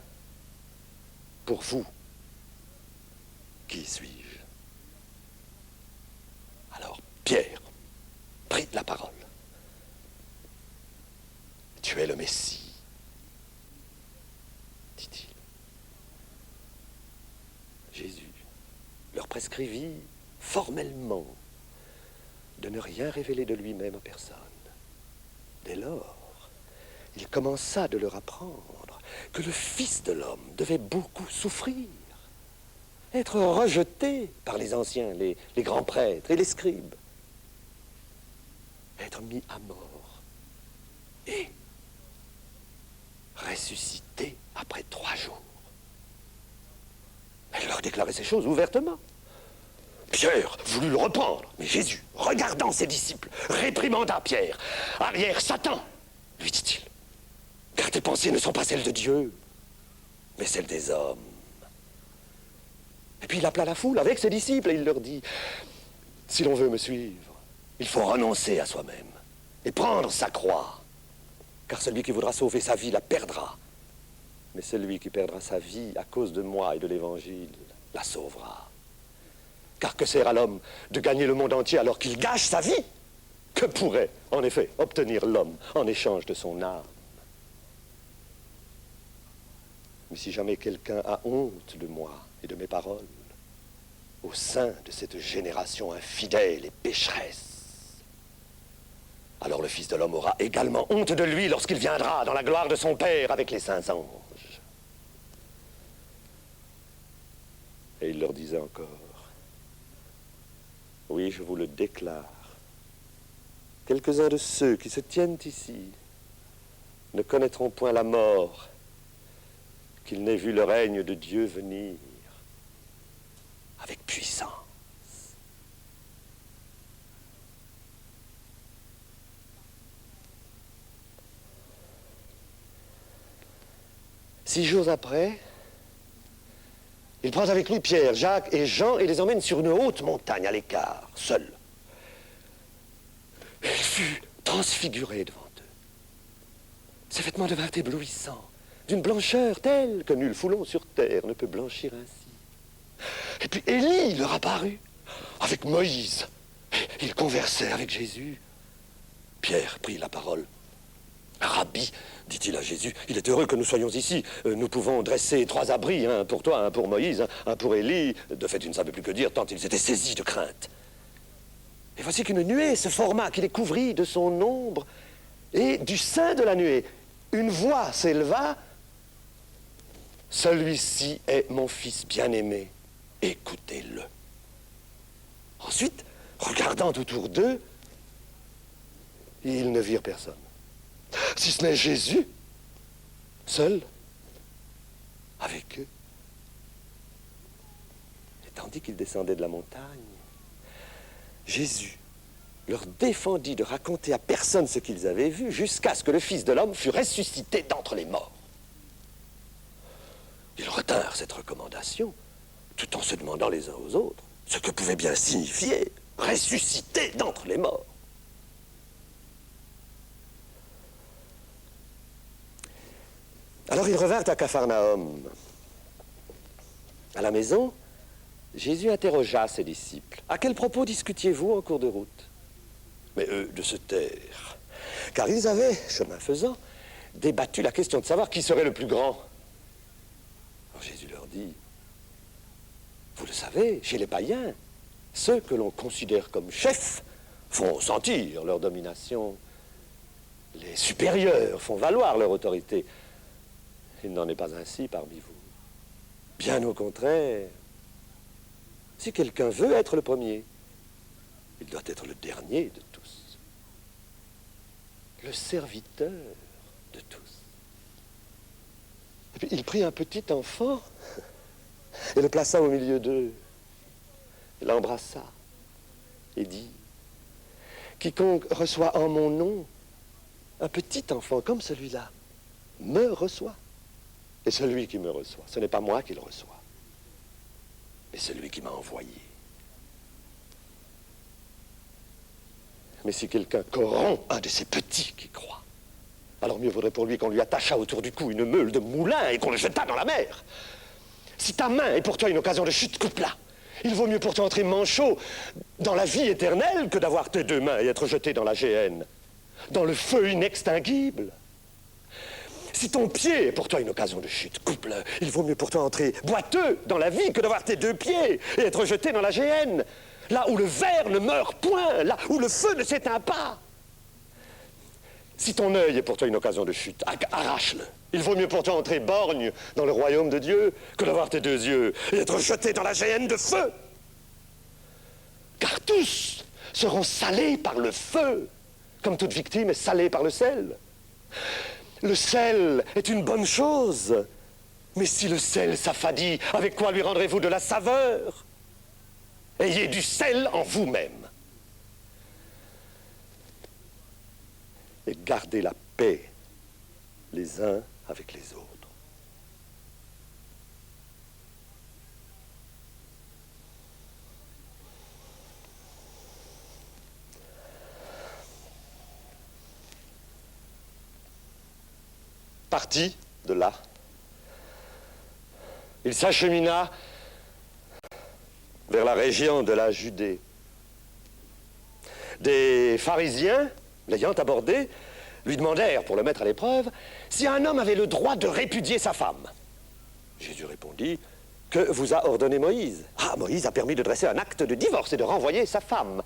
pour vous, qui suis-je? Alors Pierre prit la parole: tu es le Messie, dit-il. Jésus leur prescrivit formellement de ne rien révéler de lui-même à personne. Dès lors, il commença de leur apprendre que le Fils de l'homme devait beaucoup souffrir, être rejeté par les anciens, les grands prêtres et les scribes, être mis à mort et ressuscité après 3 jours. Elle leur déclarait ces choses ouvertement. Pierre voulut le reprendre, mais Jésus, regardant ses disciples, réprimanda Pierre. Arrière, Satan, lui dit-il, car tes pensées ne sont pas celles de Dieu, mais celles des hommes. Et puis il appela la foule avec ses disciples et il leur dit: si l'on veut me suivre, il faut renoncer à soi-même et prendre sa croix. Car celui qui voudra sauver sa vie la perdra. Mais celui qui perdra sa vie à cause de moi et de l'Évangile la sauvera. Car que sert à l'homme de gagner le monde entier alors qu'il gâche sa vie? Que pourrait, en effet, obtenir l'homme en échange de son âme? Mais si jamais quelqu'un a honte de moi et de mes paroles, au sein de cette génération infidèle et pécheresse, alors le Fils de l'homme aura également honte de lui lorsqu'il viendra dans la gloire de son Père avec les saints anges. Et il leur disait encore: oui, je vous le déclare, quelques-uns de ceux qui se tiennent ici ne connaîtront point la mort qu'ils n'aient vu le règne de Dieu venir avec puissance. Six jours après, il prend avec lui Pierre, Jacques et Jean et les emmène sur une haute montagne à l'écart, seul. Il fut transfiguré devant eux. Ses vêtements devinrent éblouissants, d'une blancheur telle que nul foulon sur terre ne peut blanchir ainsi. Et puis Élie leur apparut avec Moïse. Et ils conversaient avec Jésus. Pierre prit la parole. Rabbi, dit-il à Jésus, il est heureux que nous soyons ici. Nous pouvons dresser 3 abris, un pour toi, un pour Moïse, un pour Élie. De fait, ils ne savaient plus que dire, tant ils étaient saisis de crainte. Et voici qu'une nuée se forma, qui les couvrit de son ombre, et du sein de la nuée, une voix s'éleva: celui-ci est mon fils bien-aimé, écoutez-le. Ensuite, regardant autour d'eux, ils ne virent personne, si ce n'est Jésus, seul, avec eux. Et tandis qu'ils descendaient de la montagne, Jésus leur défendit de raconter à personne ce qu'ils avaient vu, jusqu'à ce que le Fils de l'homme fût ressuscité d'entre les morts. Ils retinrent cette recommandation, tout en se demandant les uns aux autres: Ce que pouvait bien signifier ressusciter d'entre les morts. Alors ils revinrent à Capharnaüm. À la maison, Jésus interrogea ses disciples. « À quel propos discutiez-vous en cours de route ?» Mais eux de se taire, car ils avaient, chemin faisant, débattu la question de savoir qui serait le plus grand. Alors Jésus leur dit, « Vous le savez, chez les païens, ceux que l'on considère comme chefs font sentir leur domination. Les supérieurs font valoir leur autorité. Il n'en est pas ainsi parmi vous. Bien au contraire, si quelqu'un veut être le premier, il doit être le dernier de tous, le serviteur de tous. » Et puis il prit un petit enfant et le plaça au milieu d'eux. Il l'embrassa et dit, « Quiconque reçoit en mon nom un petit enfant comme celui-là me reçoit. Et celui qui me reçoit, ce n'est pas moi qui le reçois, mais celui qui m'a envoyé. Mais si quelqu'un corrompt un de ces petits qui croient, alors mieux vaudrait pour lui qu'on lui attachât autour du cou une meule de moulin et qu'on le jetât dans la mer. Si ta main est pour toi une occasion de chute, coupe-la. Il vaut mieux pour toi entrer manchot dans la vie éternelle que d'avoir tes deux mains et être jeté dans la géhenne, dans le feu inextinguible. Si ton pied est pour toi une occasion de chute, coupe-le. Il vaut mieux pour toi entrer boiteux dans la vie que d'avoir tes deux pieds et être jeté dans la géhenne, là où le ver ne meurt point, là où le feu ne s'éteint pas. Si ton œil est pour toi une occasion de chute, arrache-le. Il vaut mieux pour toi entrer borgne dans le royaume de Dieu que d'avoir tes deux yeux et être jeté dans la géhenne de feu. Car tous seront salés par le feu, comme toute victime est salée par le sel. Le sel est une bonne chose, mais si le sel s'affadit, avec quoi lui rendrez-vous de la saveur? Ayez du sel en vous-même. Et gardez la paix les uns avec les autres. Parti de là, il s'achemina vers la région de la Judée. Des pharisiens, l'ayant abordé, lui demandèrent, pour le mettre à l'épreuve, si un homme avait le droit de répudier sa femme. Jésus répondit, « Que vous a ordonné Moïse ?»« Ah, Moïse a permis de dresser un acte de divorce et de renvoyer sa femme. »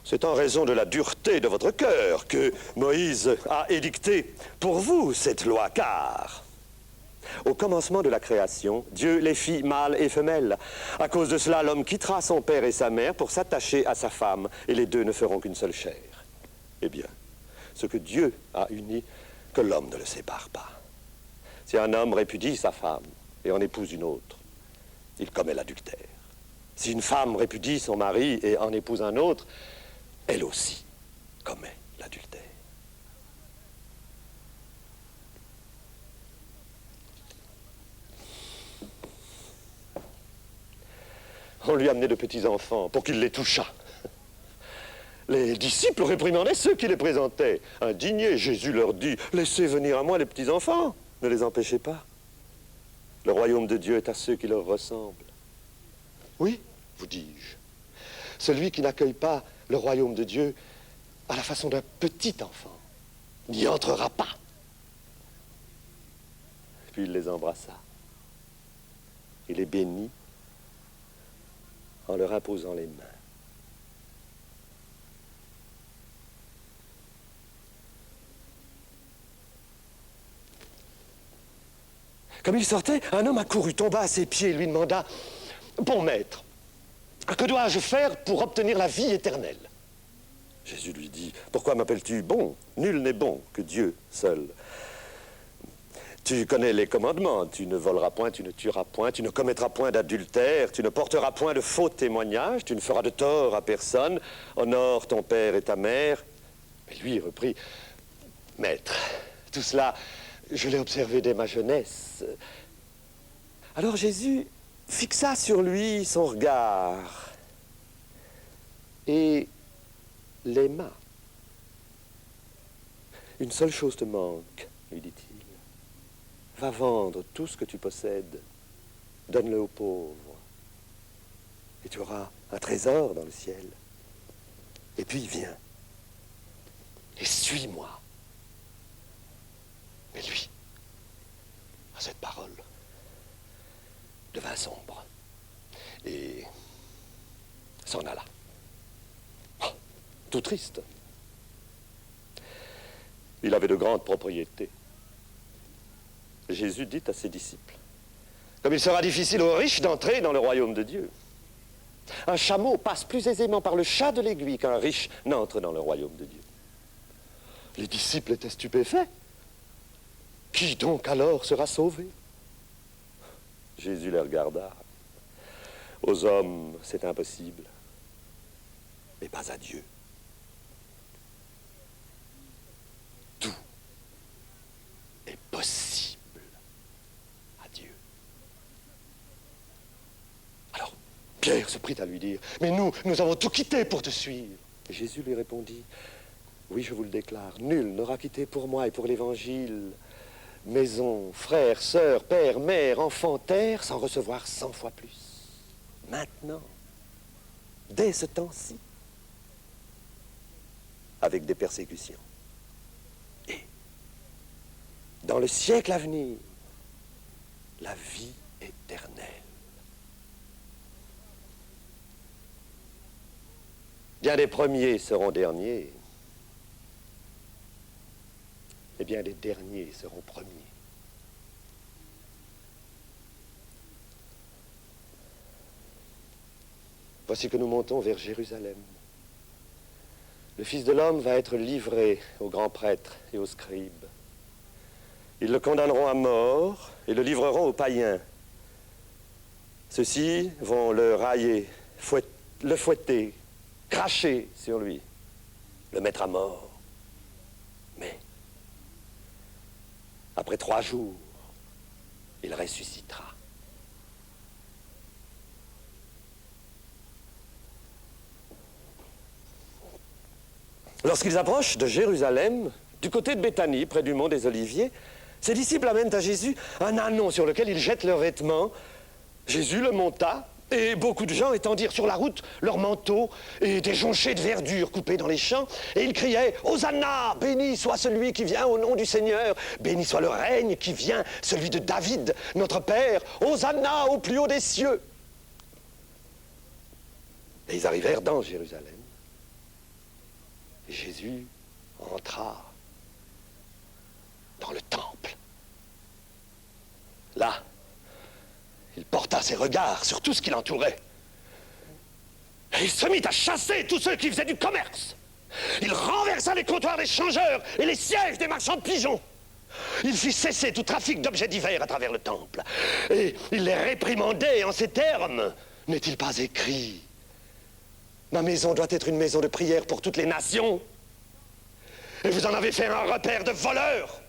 C'est en raison de la dureté de votre cœur que Moïse a édicté pour vous cette loi, car au commencement de la création, Dieu les fit mâles et femelles. À cause de cela, l'homme quittera son père et sa mère pour s'attacher à sa femme, et les deux ne feront qu'une seule chair. Eh bien, ce que Dieu a uni, que l'homme ne le sépare pas. Si un homme répudie sa femme et en épouse une autre, il commet l'adultère. Si une femme répudie son mari et en épouse un autre, elle aussi commet l'adultère. On lui amenait de petits enfants pour qu'il les touchât. Les disciples réprimandaient ceux qui les présentaient. Indignés, Jésus leur dit, « Laissez venir à moi les petits enfants, ne les empêchez pas. Le royaume de Dieu est à ceux qui leur ressemblent. » Oui, vous dis-je, celui qui n'accueille pas le royaume de Dieu à la façon d'un petit enfant n'y entrera pas. Puis il les embrassa. Il les bénit en leur imposant les mains. Comme il sortait, un homme accourut, tomba à ses pieds et lui demanda, « Bon maître, que dois-je faire pour obtenir la vie éternelle ?» Jésus lui dit, « Pourquoi m'appelles-tu bon? Nul n'est bon que Dieu seul. Tu connais les commandements, tu ne voleras point, tu ne tueras point, tu ne commettras point d'adultère, tu ne porteras point de faux témoignages, tu ne feras de tort à personne, honore ton père et ta mère. » Mais lui reprit, « Maître, tout cela, je l'ai observé dès ma jeunesse. » Alors Jésus fixa sur lui son regard et l'aima. Une seule chose te manque, lui dit-il. Va vendre tout ce que tu possèdes, donne-le aux pauvres, et tu auras un trésor dans le ciel. Et puis viens, et suis-moi. Mais lui, à cette parole, devint sombre, et s'en alla. Oh, tout triste. Il avait de grandes propriétés. Jésus dit à ses disciples, comme il sera difficile aux riches d'entrer dans le royaume de Dieu. Un chameau passe plus aisément par le chat de l'aiguille qu'un riche n'entre dans le royaume de Dieu. Les disciples étaient stupéfaits. Qui donc alors sera sauvé? Jésus les regarda. Aux hommes, c'est impossible, mais pas à Dieu. Tout est possible à Dieu. Alors, Pierre se prit à lui dire, « Mais nous avons tout quitté pour te suivre. » Et Jésus lui répondit, « Oui, je vous le déclare, nul n'aura quitté pour moi et pour l'Évangile maison, frères, sœurs, père, mère, enfants, terre, sans recevoir 100 fois plus. Maintenant, dès ce temps-ci, avec des persécutions. Et, dans le siècle à venir, la vie éternelle. Bien des premiers seront derniers, et bien les derniers seront premiers. Voici que nous montons vers Jérusalem. Le Fils de l'homme va être livré aux grands prêtres et aux scribes. Ils le condamneront à mort et le livreront aux païens. Ceux-ci vont le railler, le fouetter, cracher sur lui, le mettre à mort. Mais après 3 jours, il ressuscitera. Lorsqu'ils approchent de Jérusalem, du côté de Béthanie, près du mont des Oliviers, ses disciples amènent à Jésus un ânon sur lequel ils jettent leurs vêtements. Jésus le monta, et beaucoup de gens étendirent sur la route leurs manteaux et des jonchets de verdure coupés dans les champs, et ils criaient « Hosanna, béni soit celui qui vient au nom du Seigneur, béni soit le règne qui vient, celui de David, notre Père, Hosanna au plus haut des cieux !» Et ils arrivèrent dans Jérusalem. Et Jésus entra dans le temple. Là, il porta ses regards sur tout ce qui l'entourait. Et il se mit à chasser tous ceux qui faisaient du commerce. Il renversa les comptoirs des changeurs et les sièges des marchands de pigeons. Il fit cesser tout trafic d'objets divers à travers le temple. Et il les réprimandait en ces termes. N'est-il pas écrit ? Ma maison doit être une maison de prière pour toutes les nations. Et vous en avez fait un repère de voleurs.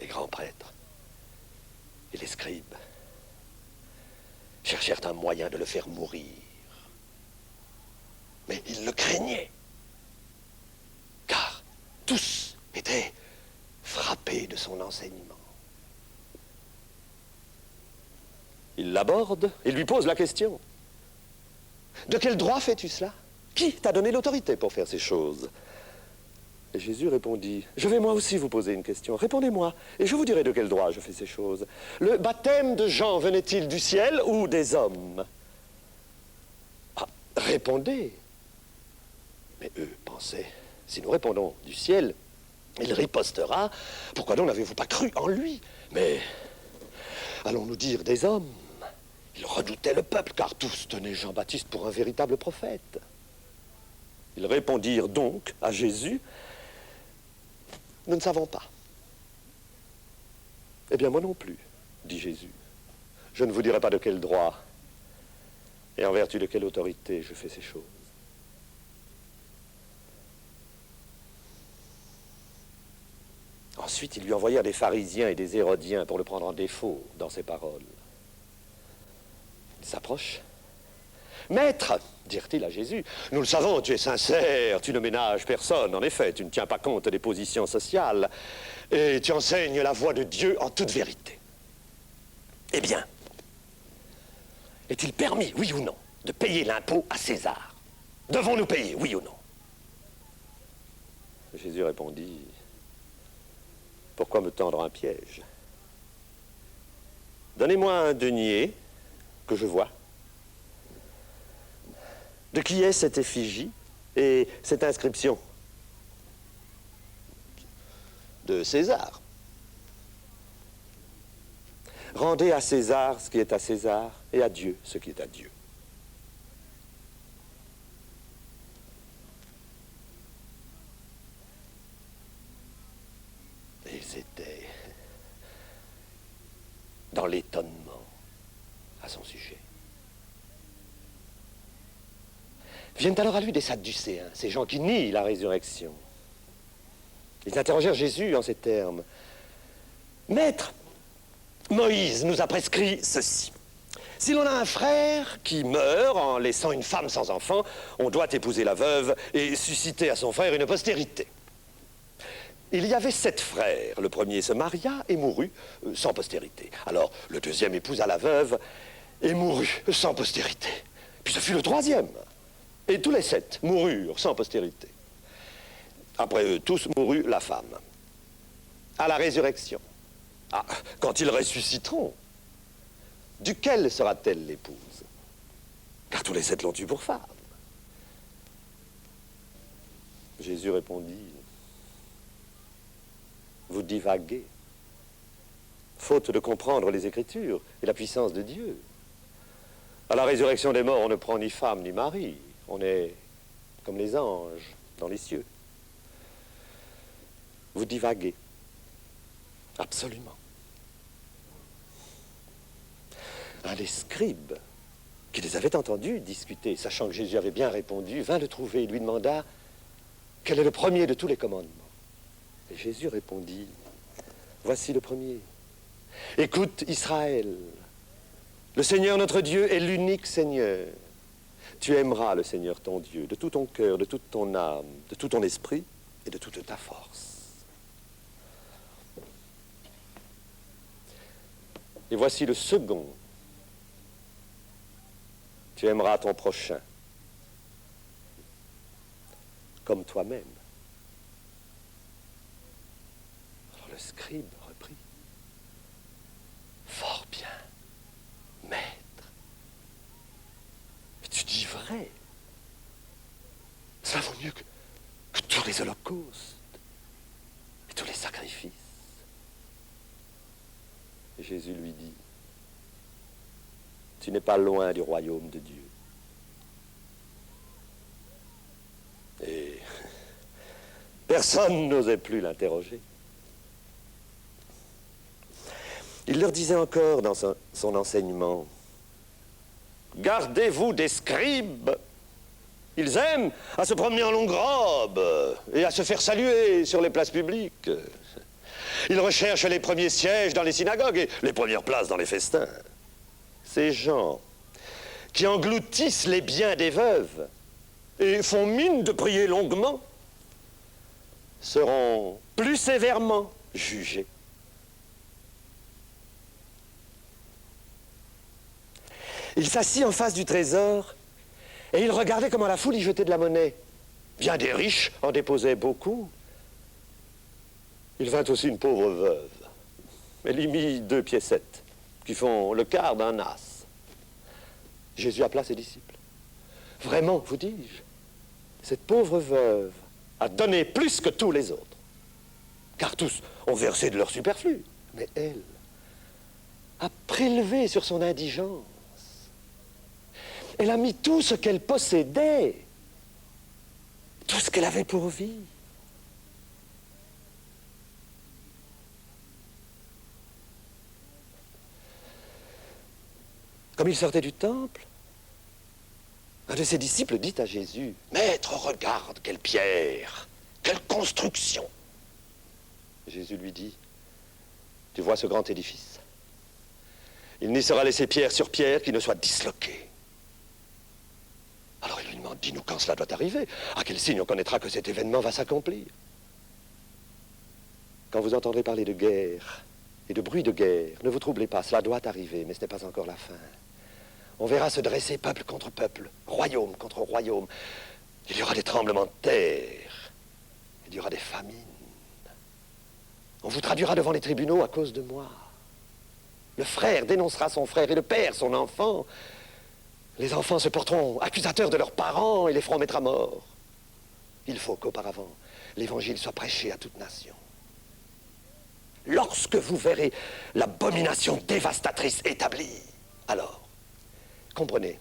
Les grands prêtres et les scribes cherchèrent un moyen de le faire mourir. Mais ils le craignaient, car tous étaient frappés de son enseignement. Il l'aborde et lui pose la question. « De quel droit fais-tu cela? Qui t'a donné l'autorité pour faire ces choses ?» Et Jésus répondit, « Je vais moi aussi vous poser une question. Répondez-moi, et je vous dirai de quel droit je fais ces choses. Le baptême de Jean venait-il du ciel ou des hommes? » Ah, répondez. Mais eux pensaient, si nous répondons du ciel, il ripostera, « Pourquoi donc n'avez-vous pas cru en lui? Mais allons-nous dire des hommes? » Ils redoutaient le peuple, car tous tenaient Jean-Baptiste pour un véritable prophète. Ils répondirent donc à Jésus, « Nous ne savons pas. » « Eh bien, moi non plus, dit Jésus. Je ne vous dirai pas de quel droit et en vertu de quelle autorité je fais ces choses. » Ensuite, ils lui envoyèrent des pharisiens et des hérodiens pour le prendre en défaut dans ses paroles. Il s'approche. « Maître, dirent-ils à Jésus, nous le savons, tu es sincère, tu ne ménages personne. En effet, tu ne tiens pas compte des positions sociales et tu enseignes la voie de Dieu en toute vérité. Eh bien, est-il permis, oui ou non, de payer l'impôt à César? Devons-nous payer, oui ou non? » Jésus répondit, « Pourquoi me tendre un piège? Donnez-moi un denier que je vois. De qui est cette effigie et cette inscription? De César. Rendez à César ce qui est à César et à Dieu ce qui est à Dieu. » Ils étaient dans l'étonnement à son sujet. Viennent alors à lui des Sadducéens, ces gens qui nient la résurrection. Ils interrogèrent Jésus en ces termes. « Maître, Moïse nous a prescrit ceci. Si l'on a un frère qui meurt en laissant une femme sans enfant, on doit épouser la veuve et susciter à son frère une postérité. Il y avait 7 frères. Le premier se maria et mourut sans postérité. Alors le deuxième épousa la veuve et mourut sans postérité. Puis ce fut le troisième. Et tous les 7 moururent sans postérité. Après eux tous mourut la femme. À la résurrection. Ah, quand ils ressusciteront, duquel sera-t-elle l'épouse? Car tous les 7 l'ont eue pour femme. Jésus répondit, vous divaguez, faute de comprendre les Écritures et la puissance de Dieu. À la résurrection des morts, on ne prend ni femme ni mari. On est comme les anges dans les cieux. Vous divaguez. Absolument. Un des scribes qui les avait entendus discuter, sachant que Jésus avait bien répondu, vint le trouver et lui demanda quel est le premier de tous les commandements. Et Jésus répondit, voici le premier. Écoute Israël, le Seigneur notre Dieu est l'unique Seigneur. Tu aimeras le Seigneur ton Dieu de tout ton cœur, de toute ton âme, de tout ton esprit et de toute ta force. Et voici le second. Tu aimeras ton prochain comme toi-même. Alors le scribe reprit. Fort bien, maître. Et tu dis vrai. Ça vaut mieux que tous les holocaustes et tous les sacrifices. Et Jésus lui dit, tu n'es pas loin du royaume de Dieu. Et personne n'osait plus l'interroger. Il leur disait encore dans son enseignement, gardez-vous des scribes. Ils aiment à se promener en longue robe et à se faire saluer sur les places publiques. Ils recherchent les premiers sièges dans les synagogues et les premières places dans les festins. Ces gens qui engloutissent les biens des veuves et font mine de prier longuement seront plus sévèrement jugés. Il s'assit en face du trésor et il regardait comment la foule y jetait de la monnaie. Bien des riches en déposaient beaucoup. Il vint aussi une pauvre veuve. Elle y mit 2 piécettes qui font le quart d'un as. Jésus appela ses disciples. Vraiment, vous dis-je, cette pauvre veuve a donné plus que tous les autres. Car tous ont versé de leur superflu. Mais elle a prélevé sur son indigence. Elle a mis tout ce qu'elle possédait, tout ce qu'elle avait pour vie. Comme il sortait du temple, un de ses disciples dit à Jésus, « Maître, regarde, quelle pierre, quelle construction !» Jésus lui dit, tu vois ce grand édifice? Il n'y sera laissé pierre sur pierre qui ne soit disloqué. Alors il lui demande, dis-nous quand cela doit arriver. À quel signe on connaîtra que cet événement va s'accomplir? Quand vous entendrez parler de guerre et de bruit de guerre, ne vous troublez pas, cela doit arriver, mais ce n'est pas encore la fin. On verra se dresser peuple contre peuple, royaume contre royaume. Il y aura des tremblements de terre, il y aura des famines. On vous traduira devant les tribunaux à cause de moi. Le frère dénoncera son frère et le père son enfant. Les enfants se porteront accusateurs de leurs parents et les feront mettre à mort. Il faut qu'auparavant, l'évangile soit prêché à toute nation. Lorsque vous verrez l'abomination dévastatrice établie, alors, comprenez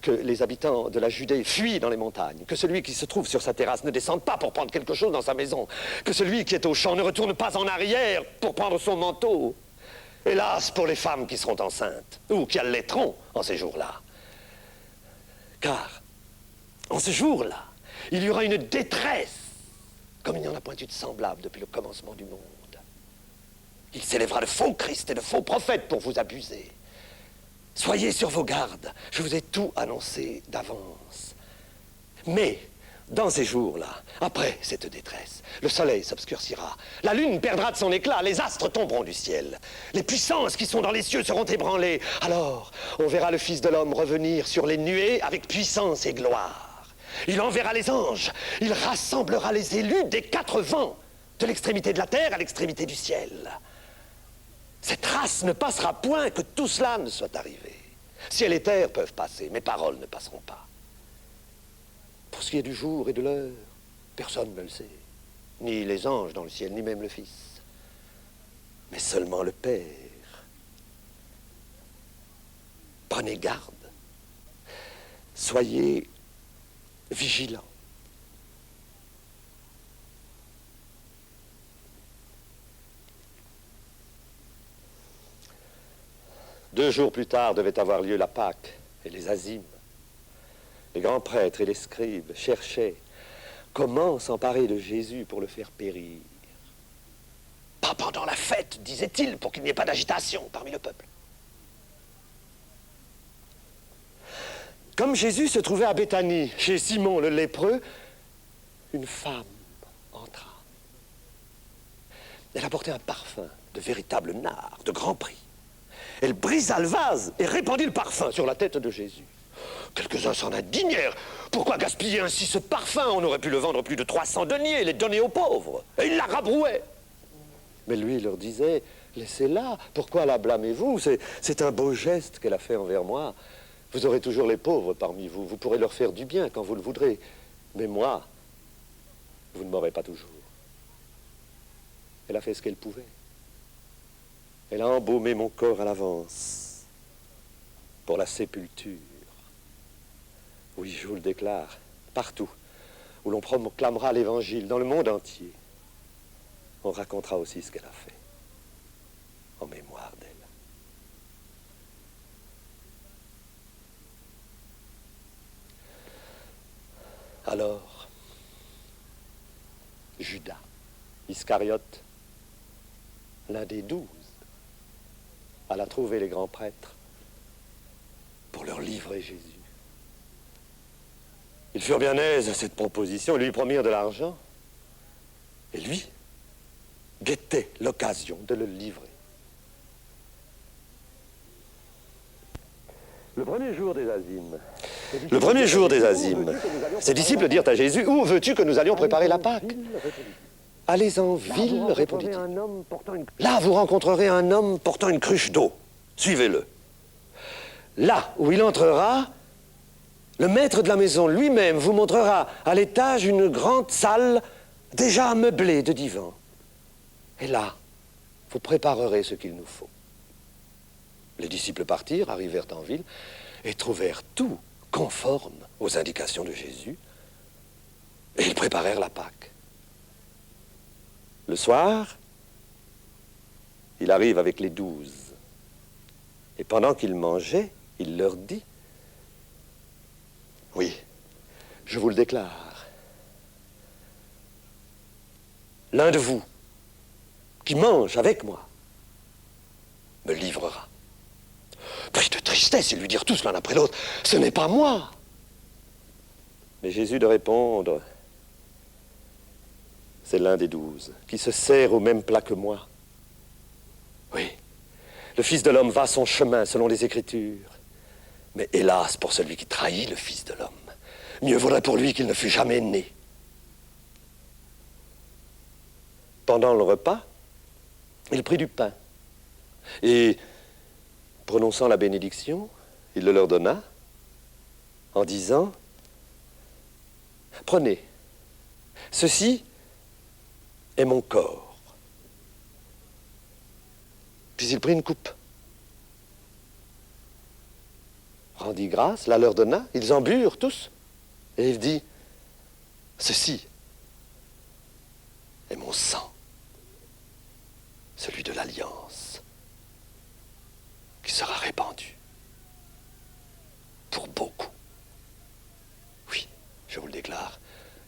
que les habitants de la Judée fuient dans les montagnes, que celui qui se trouve sur sa terrasse ne descende pas pour prendre quelque chose dans sa maison, que celui qui est au champ ne retourne pas en arrière pour prendre son manteau. Hélas pour les femmes qui seront enceintes, ou qui allaiteront en ces jours-là. Car, en ce jour-là, il y aura une détresse, comme il n'y en a point eu de semblable depuis le commencement du monde. Il s'élèvera de faux Christ et de faux prophètes pour vous abuser. Soyez sur vos gardes, je vous ai tout annoncé d'avance. Mais, dans ces jours-là, après cette détresse, le soleil s'obscurcira, la lune perdra de son éclat, les astres tomberont du ciel, les puissances qui sont dans les cieux seront ébranlées. Alors, on verra le Fils de l'homme revenir sur les nuées avec puissance et gloire. Il enverra les anges, il rassemblera les élus des 4 vents, de l'extrémité de la terre à l'extrémité du ciel. Cette race ne passera point que tout cela ne soit arrivé. Ciel et terre peuvent passer, mes paroles ne passeront pas. Pour ce qui est du jour et de l'heure, personne ne le sait. Ni les anges dans le ciel, ni même le Fils. Mais seulement le Père. Prenez garde. Soyez vigilants. Deux jours plus tard devait avoir lieu la Pâque et les azymes. Les grands prêtres et les scribes cherchaient comment s'emparer de Jésus pour le faire périr. Pas pendant la fête, disait-il, pour qu'il n'y ait pas d'agitation parmi le peuple. Comme Jésus se trouvait à Béthanie, chez Simon le lépreux, une femme entra. Elle apportait un parfum de véritable nard, de grand prix. Elle brisa le vase et répandit le parfum sur la tête de Jésus. Quelques-uns s'en indignèrent. Pourquoi gaspiller ainsi ce parfum? On aurait pu le vendre plus de 300 deniers et les donner aux pauvres. Et ils la rabrouaient. Mais lui, il leur disait, laissez-la, pourquoi la blâmez-vous? C'est un beau geste qu'elle a fait envers moi. Vous aurez toujours les pauvres parmi vous, vous pourrez leur faire du bien quand vous le voudrez. Mais moi, vous ne m'aurez pas toujours. Elle a fait ce qu'elle pouvait. Elle a embaumé mon corps à l'avance pour la sépulture. Oui, je vous le déclare, partout où l'on proclamera l'évangile, dans le monde entier, on racontera aussi ce qu'elle a fait, en mémoire d'elle. Alors, Judas Iscariote, l'un des 12, alla trouver les grands prêtres pour leur livrer Jésus. Ils furent bien aises à cette proposition, ils lui promirent de l'argent, et lui guettait l'occasion de le livrer. Le premier jour des azymes, ses disciples dirent à Jésus, « Où veux-tu que nous allions préparer la Pâque ?» « Allez en ville, répondit-il. Là, vous rencontrerez un homme portant une cruche d'eau. Suivez-le. Là où il entrera, le maître de la maison lui-même vous montrera à l'étage une grande salle déjà meublée de divans. Et là, vous préparerez ce qu'il nous faut. » Les disciples partirent, arrivèrent en ville et trouvèrent tout conforme aux indications de Jésus. Et ils préparèrent la Pâque. Le soir, il arrive avec les 12. Et pendant qu'ils mangeaient, il leur dit, « Oui, je vous le déclare, l'un de vous qui mange avec moi, me livrera. Pris de tristesse, ils lui dirent tous l'un après l'autre, ce n'est pas moi. Mais Jésus de répondre, c'est l'un des 12 qui se sert au même plat que moi. Oui, le Fils de l'homme va son chemin selon les Écritures. Mais hélas pour celui qui trahit le Fils de l'homme. Mieux vaudrait pour lui qu'il ne fût jamais né. Pendant le repas, il prit du pain. Et, prononçant la bénédiction, il le leur donna en disant, « Prenez, ceci est mon corps. » Puis il prit une coupe, rendit grâce, la leur donna, ils en burent tous, et il dit, « Ceci est mon sang, celui de l'Alliance, qui sera répandu pour beaucoup. Oui, je vous le déclare,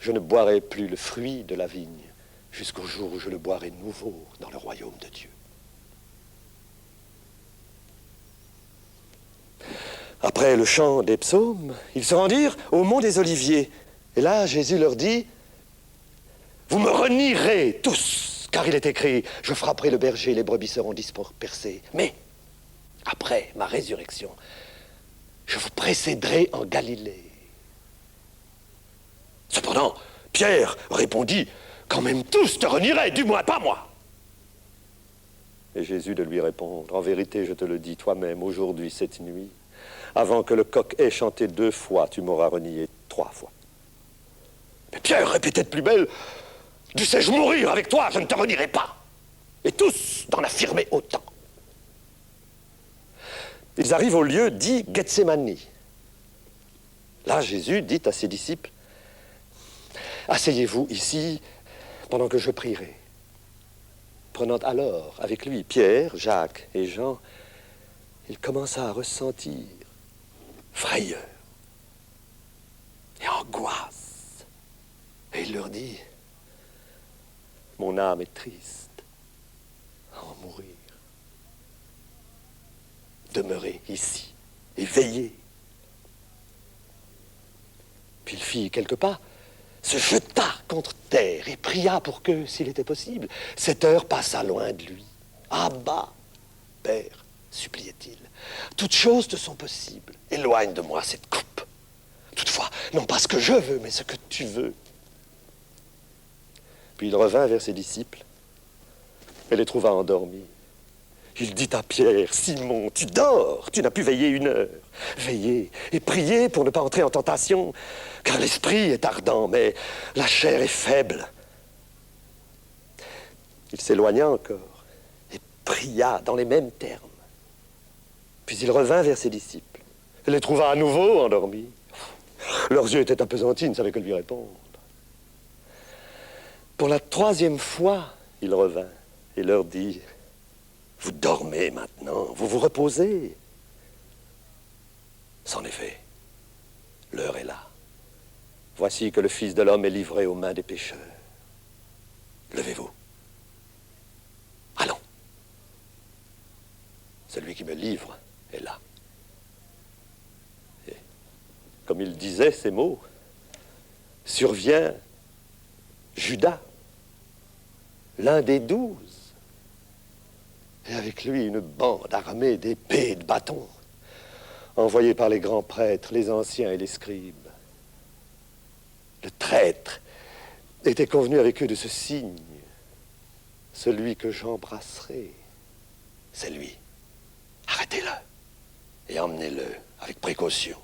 je ne boirai plus le fruit de la vigne jusqu'au jour où je le boirai nouveau dans le royaume de Dieu. » Après le chant des psaumes, ils se rendirent au mont des Oliviers. Et là, Jésus leur dit, « Vous me renierez tous, car il est écrit, je frapperai le berger, les brebis seront dispersées. Mais, après ma résurrection, je vous précéderai en Galilée. » Cependant, Pierre répondit, « Quand même tous te renieraient, du moins pas moi. » Et Jésus de lui répondre, « En vérité, je te le dis toi-même, aujourd'hui, cette nuit, avant que le coq ait chanté 2 fois, tu m'auras renié 3 fois. » Mais Pierre répétait de plus belle, « Dussé-je mourir avec toi, je ne te renierai pas. » Et tous d'en affirmer autant. Ils arrivent au lieu dit Gethsémani. Là, Jésus dit à ses disciples, « Asseyez-vous ici pendant que je prierai. » Prenant alors avec lui Pierre, Jacques et Jean, il commença à ressentir frayeur et angoisse. Et il leur dit, « Mon âme est triste à en mourir. Demeurez ici et veillez. » Puis il fit quelques pas, se jeta contre terre et pria pour que, s'il était possible, cette heure passât loin de lui. « Abba, Père, suppliait-il, toutes choses te sont possibles. Éloigne de moi cette coupe. Toutefois, non pas ce que je veux, mais ce que tu veux. » Puis il revint vers ses disciples et les trouva endormis. Il dit à Pierre, « Simon, tu dors, tu n'as pu veiller 1 heure. Veillez et priez pour ne pas entrer en tentation, car l'esprit est ardent, mais la chair est faible. » Il s'éloigna encore et pria dans les mêmes termes. Puis il revint vers ses disciples et les trouva à nouveau endormis. Leurs yeux étaient appesantis, ils ne savaient que lui répondre. Pour la 3e fois, il revint et leur dit, « Vous dormez maintenant, vous vous reposez. » C'en est fait, l'heure est là. Voici que le Fils de l'homme est livré aux mains des pécheurs. Levez-vous. Allons. Celui qui me livre est là. Et comme il disait ces mots, survient Judas, l'un des 12, et avec lui une bande armée d'épées et de bâtons, envoyée par les grands prêtres, les anciens et les scribes. Le traître était convenu avec eux de ce signe, celui que j'embrasserai, c'est lui. Arrêtez-le et emmenez-le avec précaution.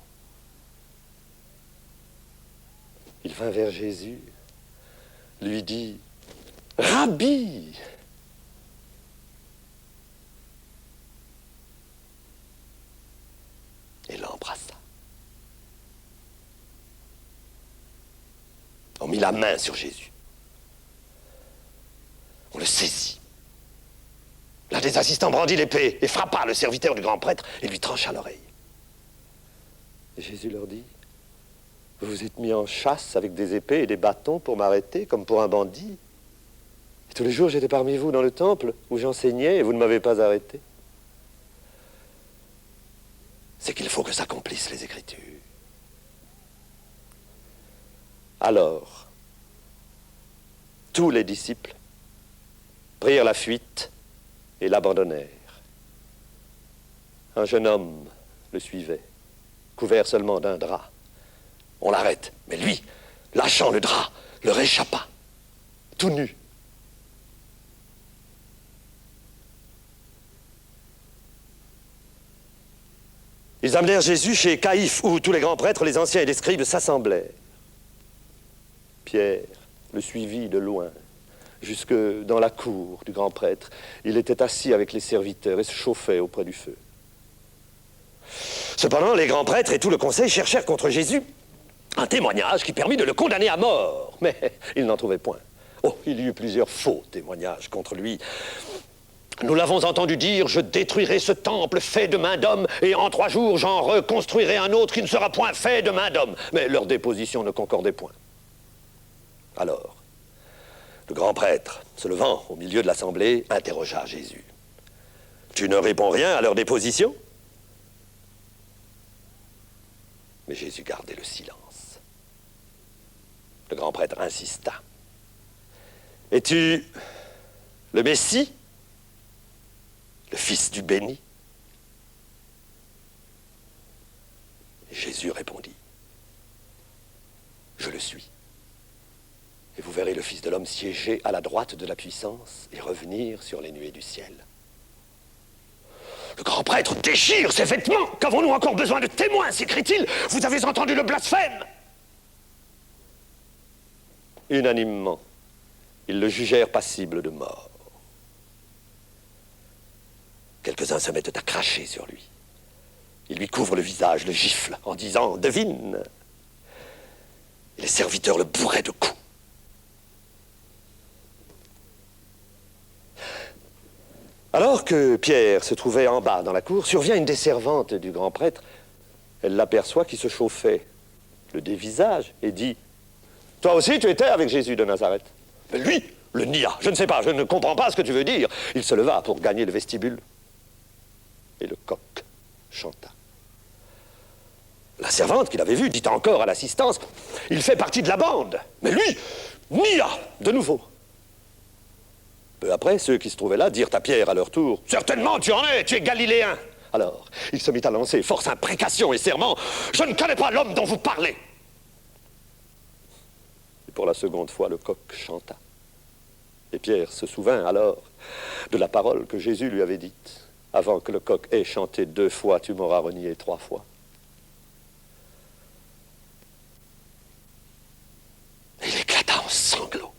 Il vint vers Jésus, lui dit, « Rabbi !» et l'embrassa. On mit la main sur Jésus. On le saisit. L'un des assistants brandit l'épée et frappa le serviteur du grand prêtre et lui trancha l'oreille. Et Jésus leur dit, « Vous vous êtes mis en chasse avec des épées et des bâtons pour m'arrêter comme pour un bandit. Et tous les jours, j'étais parmi vous dans le temple où j'enseignais et vous ne m'avez pas arrêté. C'est qu'il faut que s'accomplissent les Écritures. Alors, tous les disciples prirent la fuite et l'abandonnèrent. Un jeune homme le suivait, couvert seulement d'un drap. On l'arrête, mais lui, lâchant le drap, leur échappa, tout nu. Ils amenèrent Jésus chez Caïphe, où tous les grands prêtres, les anciens et les scribes s'assemblèrent. Pierre le suivit de loin, jusque dans la cour du grand prêtre. Il était assis avec les serviteurs et se chauffait auprès du feu. Cependant, les grands prêtres et tout le conseil cherchèrent contre Jésus un témoignage qui permit de le condamner à mort. Mais ils n'en trouvaient point. Oh, il y eut plusieurs faux témoignages contre lui. Nous l'avons entendu dire, je détruirai ce temple fait de main d'homme, et en 3 jours j'en reconstruirai un autre qui ne sera point fait de main d'homme. Mais leur déposition ne concordait point. Alors, le grand prêtre, se levant au milieu de l'assemblée, interrogea Jésus. Tu ne réponds rien à leur déposition? Mais Jésus gardait le silence. Le grand prêtre insista. Es-tu le Messie, le Fils du béni? Et Jésus répondit, je le suis. Et vous verrez le Fils de l'homme siéger à la droite de la puissance et revenir sur les nuées du ciel. Le grand prêtre déchire ses vêtements. Qu'avons-nous encore besoin de témoins, s'écrie-t-il? Vous avez entendu le blasphème? Unanimement, ils le jugèrent passible de mort. Quelques-uns se mettent à cracher sur lui. Ils lui couvrent le visage, le giflent, en disant « Devine !» Et les serviteurs le bourraient de coups. Alors que Pierre se trouvait en bas dans la cour, survient une des servantes du grand prêtre. Elle l'aperçoit qui se chauffait le dévisage et dit « Toi aussi, tu étais avec Jésus de Nazareth. » Mais lui, le nia. Je ne sais pas, je ne comprends pas ce que tu veux dire. Il se leva pour gagner le vestibule. Et le coq chanta. La servante qui l'avait vu dit encore à l'assistance « Il fait partie de la bande. » Mais lui, nia de nouveau. Peu après, ceux qui se trouvaient là dirent à Pierre à leur tour « Certainement, tu en es, tu es galiléen !» Alors, il se mit à lancer force imprécations et serments « Je ne connais pas l'homme dont vous parlez !» Et pour la seconde fois, le coq chanta. Et Pierre se souvint alors de la parole que Jésus lui avait dite « Avant que le coq ait chanté 2 fois, tu m'auras renié 3 fois. » Et il éclata en sanglots.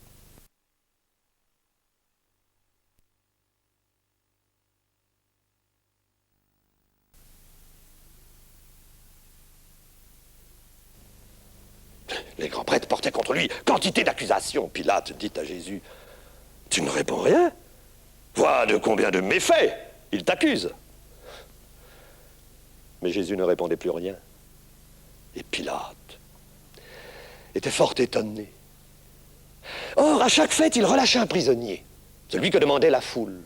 Les grands prêtres portaient contre lui quantité d'accusations. Pilate dit à Jésus, « Tu ne réponds rien? Vois de combien de méfaits il t'accuse. » Mais Jésus ne répondait plus rien. Et Pilate était fort étonné. Or, à chaque fête, il relâchait un prisonnier, celui que demandait la foule.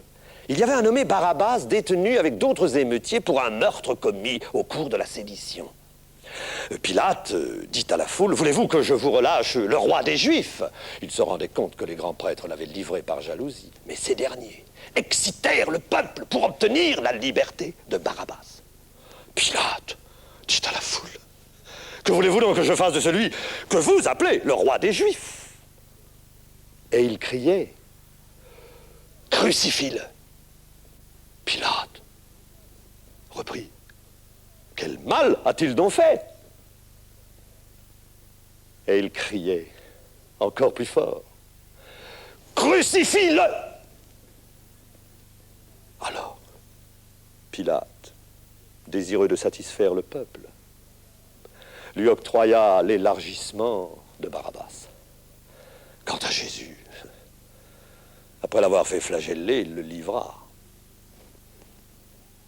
Il y avait un nommé Barabbas détenu avec d'autres émeutiers pour un meurtre commis au cours de la sédition. Pilate dit à la foule, « Voulez-vous que je vous relâche le roi des Juifs ?» Il se rendait compte que les grands prêtres l'avaient livré par jalousie. Mais ces derniers excitèrent le peuple pour obtenir la liberté de Barabbas. Pilate dit à la foule, « Que voulez-vous donc que je fasse de celui que vous appelez le roi des Juifs ?» Et il criait, « Crucifie-le !» Pilate reprit, « Quel mal a-t-il donc fait ?» Et il criait encore plus fort, « Crucifie-le !» Alors, Pilate, désireux de satisfaire le peuple, lui octroya l'élargissement de Barabbas. Quant à Jésus, après l'avoir fait flageller, il le livra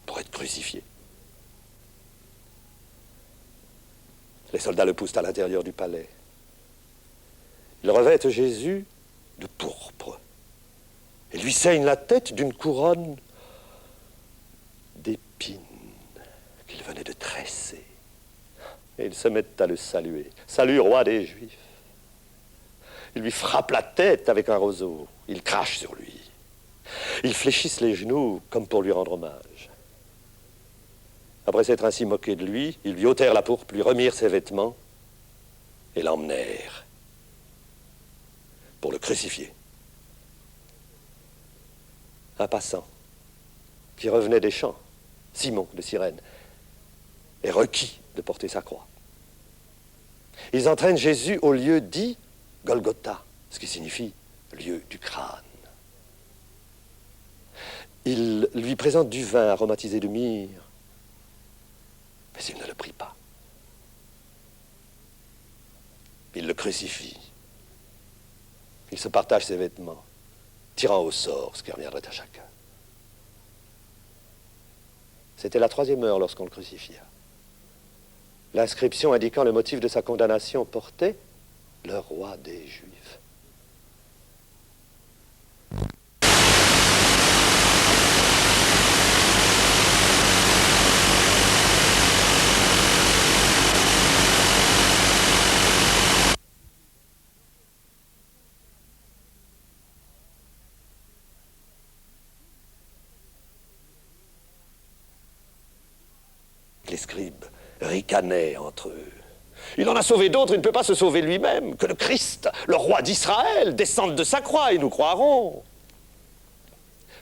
pour être crucifié. Les soldats le poussent à l'intérieur du palais. Ils revêtent Jésus de pourpre et lui ceignent la tête d'une couronne d'épines qu'il venait de tresser. Et ils se mettent à le saluer. Salut, roi des Juifs. Ils lui frappent la tête avec un roseau. Ils crachent sur lui. Ils fléchissent les genoux comme pour lui rendre hommage. Après s'être ainsi moqué de lui, ils lui ôtèrent la pourpre, lui remirent ses vêtements et l'emmenèrent pour le crucifier. Un passant qui revenait des champs, Simon de Cyrène, est requis de porter sa croix. Ils entraînent Jésus au lieu dit Golgotha, ce qui signifie lieu du crâne. Ils lui présentent du vin aromatisé de myrrhe, mais il ne le prie pas. Ils le crucifient. Ils se partagent ses vêtements, tirant au sort ce qui reviendrait à chacun. C'était la 3e heure lorsqu'on le crucifia. L'inscription indiquant le motif de sa condamnation portait « Le roi des Juifs ». Les scribes ricanaient entre eux. Il en a sauvé d'autres, il ne peut pas se sauver lui-même. Que le Christ, le roi d'Israël, descende de sa croix et nous croirons.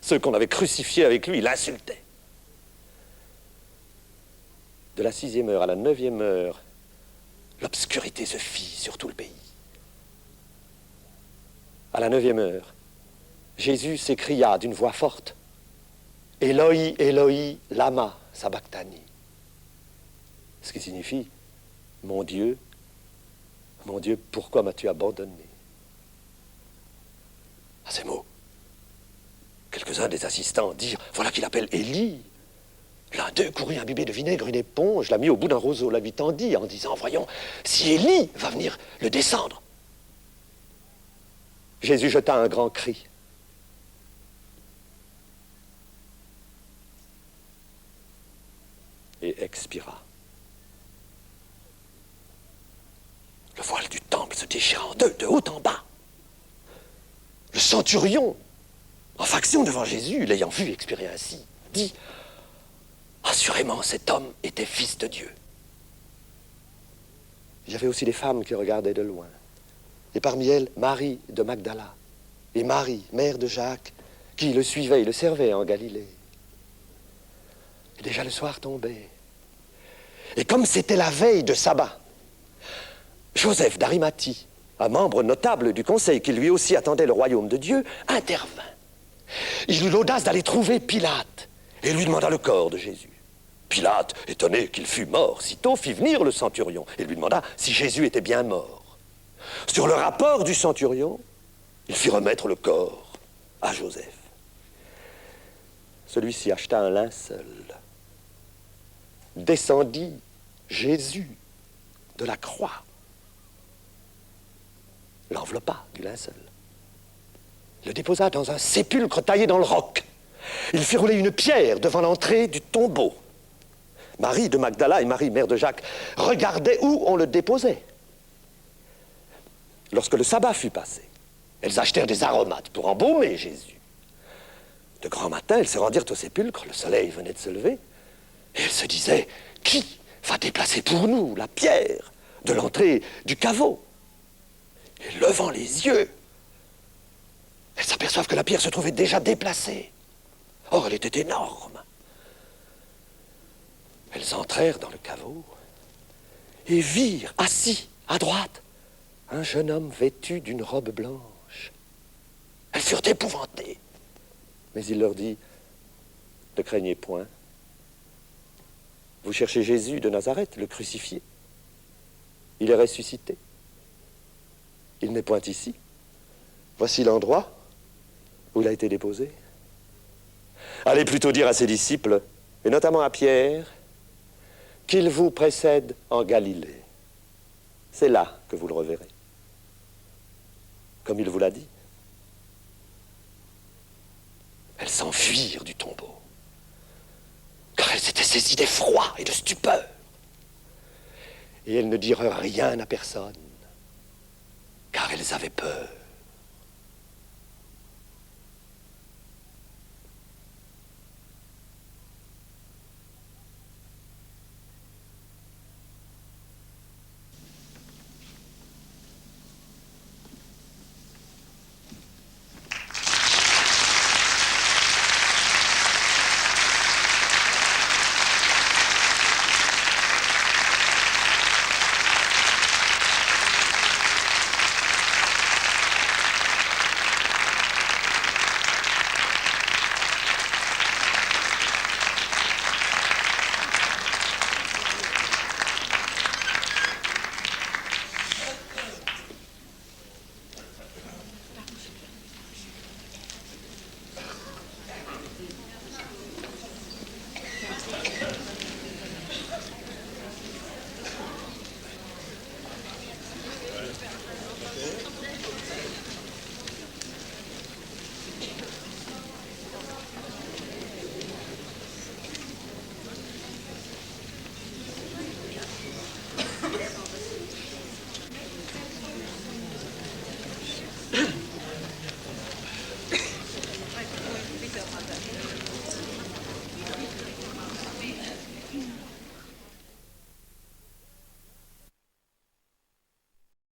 Ceux qu'on avait crucifiés avec lui l'insultaient. De la 6e heure à la 9e heure, l'obscurité se fit sur tout le pays. À la 9e heure, Jésus s'écria d'une voix forte, « Eloi, Eloi, lama sabachthani » ce qui signifie « Mon Dieu, pourquoi m'as-tu abandonné ?» À ces mots, quelques-uns des assistants dirent « Voilà qu'il appelle Élie ». L'un d'eux courut imbiber de vinaigre une éponge, l'a mis au bout d'un roseau, la lui tendit en disant « Voyons, si Élie va venir le descendre ». Jésus jeta un grand cri. Et expira. Le voile du temple se déchira en deux, de haut en bas. Le centurion, en faction devant Jésus, l'ayant vu expirer ainsi, dit « Assurément, cet homme était fils de Dieu. » Il y avait aussi des femmes qui regardaient de loin. Et parmi elles, Marie de Magdala et Marie, mère de Jacques, qui le suivait et le servait en Galilée. Et déjà le soir tombait. Et comme c'était la veille de sabbat, Joseph d'Arimathie, un membre notable du conseil qui lui aussi attendait le royaume de Dieu, intervint. Il eut l'audace d'aller trouver Pilate et lui demanda le corps de Jésus. Pilate, étonné qu'il fût mort sitôt, fit venir le centurion et lui demanda si Jésus était bien mort. Sur le rapport du centurion, il fit remettre le corps à Joseph. Celui-ci acheta un linceul, descendit Jésus de la croix, l'enveloppa du linceul, le déposa dans un sépulcre taillé dans le roc. Il fit rouler une pierre devant l'entrée du tombeau. Marie de Magdala et Marie, mère de Jacques, regardaient où on le déposait. Lorsque le sabbat fut passé, elles achetèrent des aromates pour embaumer Jésus. De grand matin, elles se rendirent au sépulcre, le soleil venait de se lever, et elles se disaient, qui va déplacer pour nous la pierre de l'entrée du caveau? Et levant les yeux, elles s'aperçoivent que la pierre se trouvait déjà déplacée. Or, elle était énorme. Elles entrèrent dans le caveau et virent assis à droite un jeune homme vêtu d'une robe blanche. Elles furent épouvantées. Mais il leur dit, ne craignez point. Vous cherchez Jésus de Nazareth, le crucifié. Il est ressuscité. Il n'est point ici. Voici l'endroit où il a été déposé. Allez plutôt dire à ses disciples, et notamment à Pierre, qu'il vous précède en Galilée. C'est là que vous le reverrez. Comme il vous l'a dit. elles s'enfuirent du tombeau, car elles étaient saisies d'effroi et de stupeur. Et elles ne dirent rien à personne, car elles avaient peur.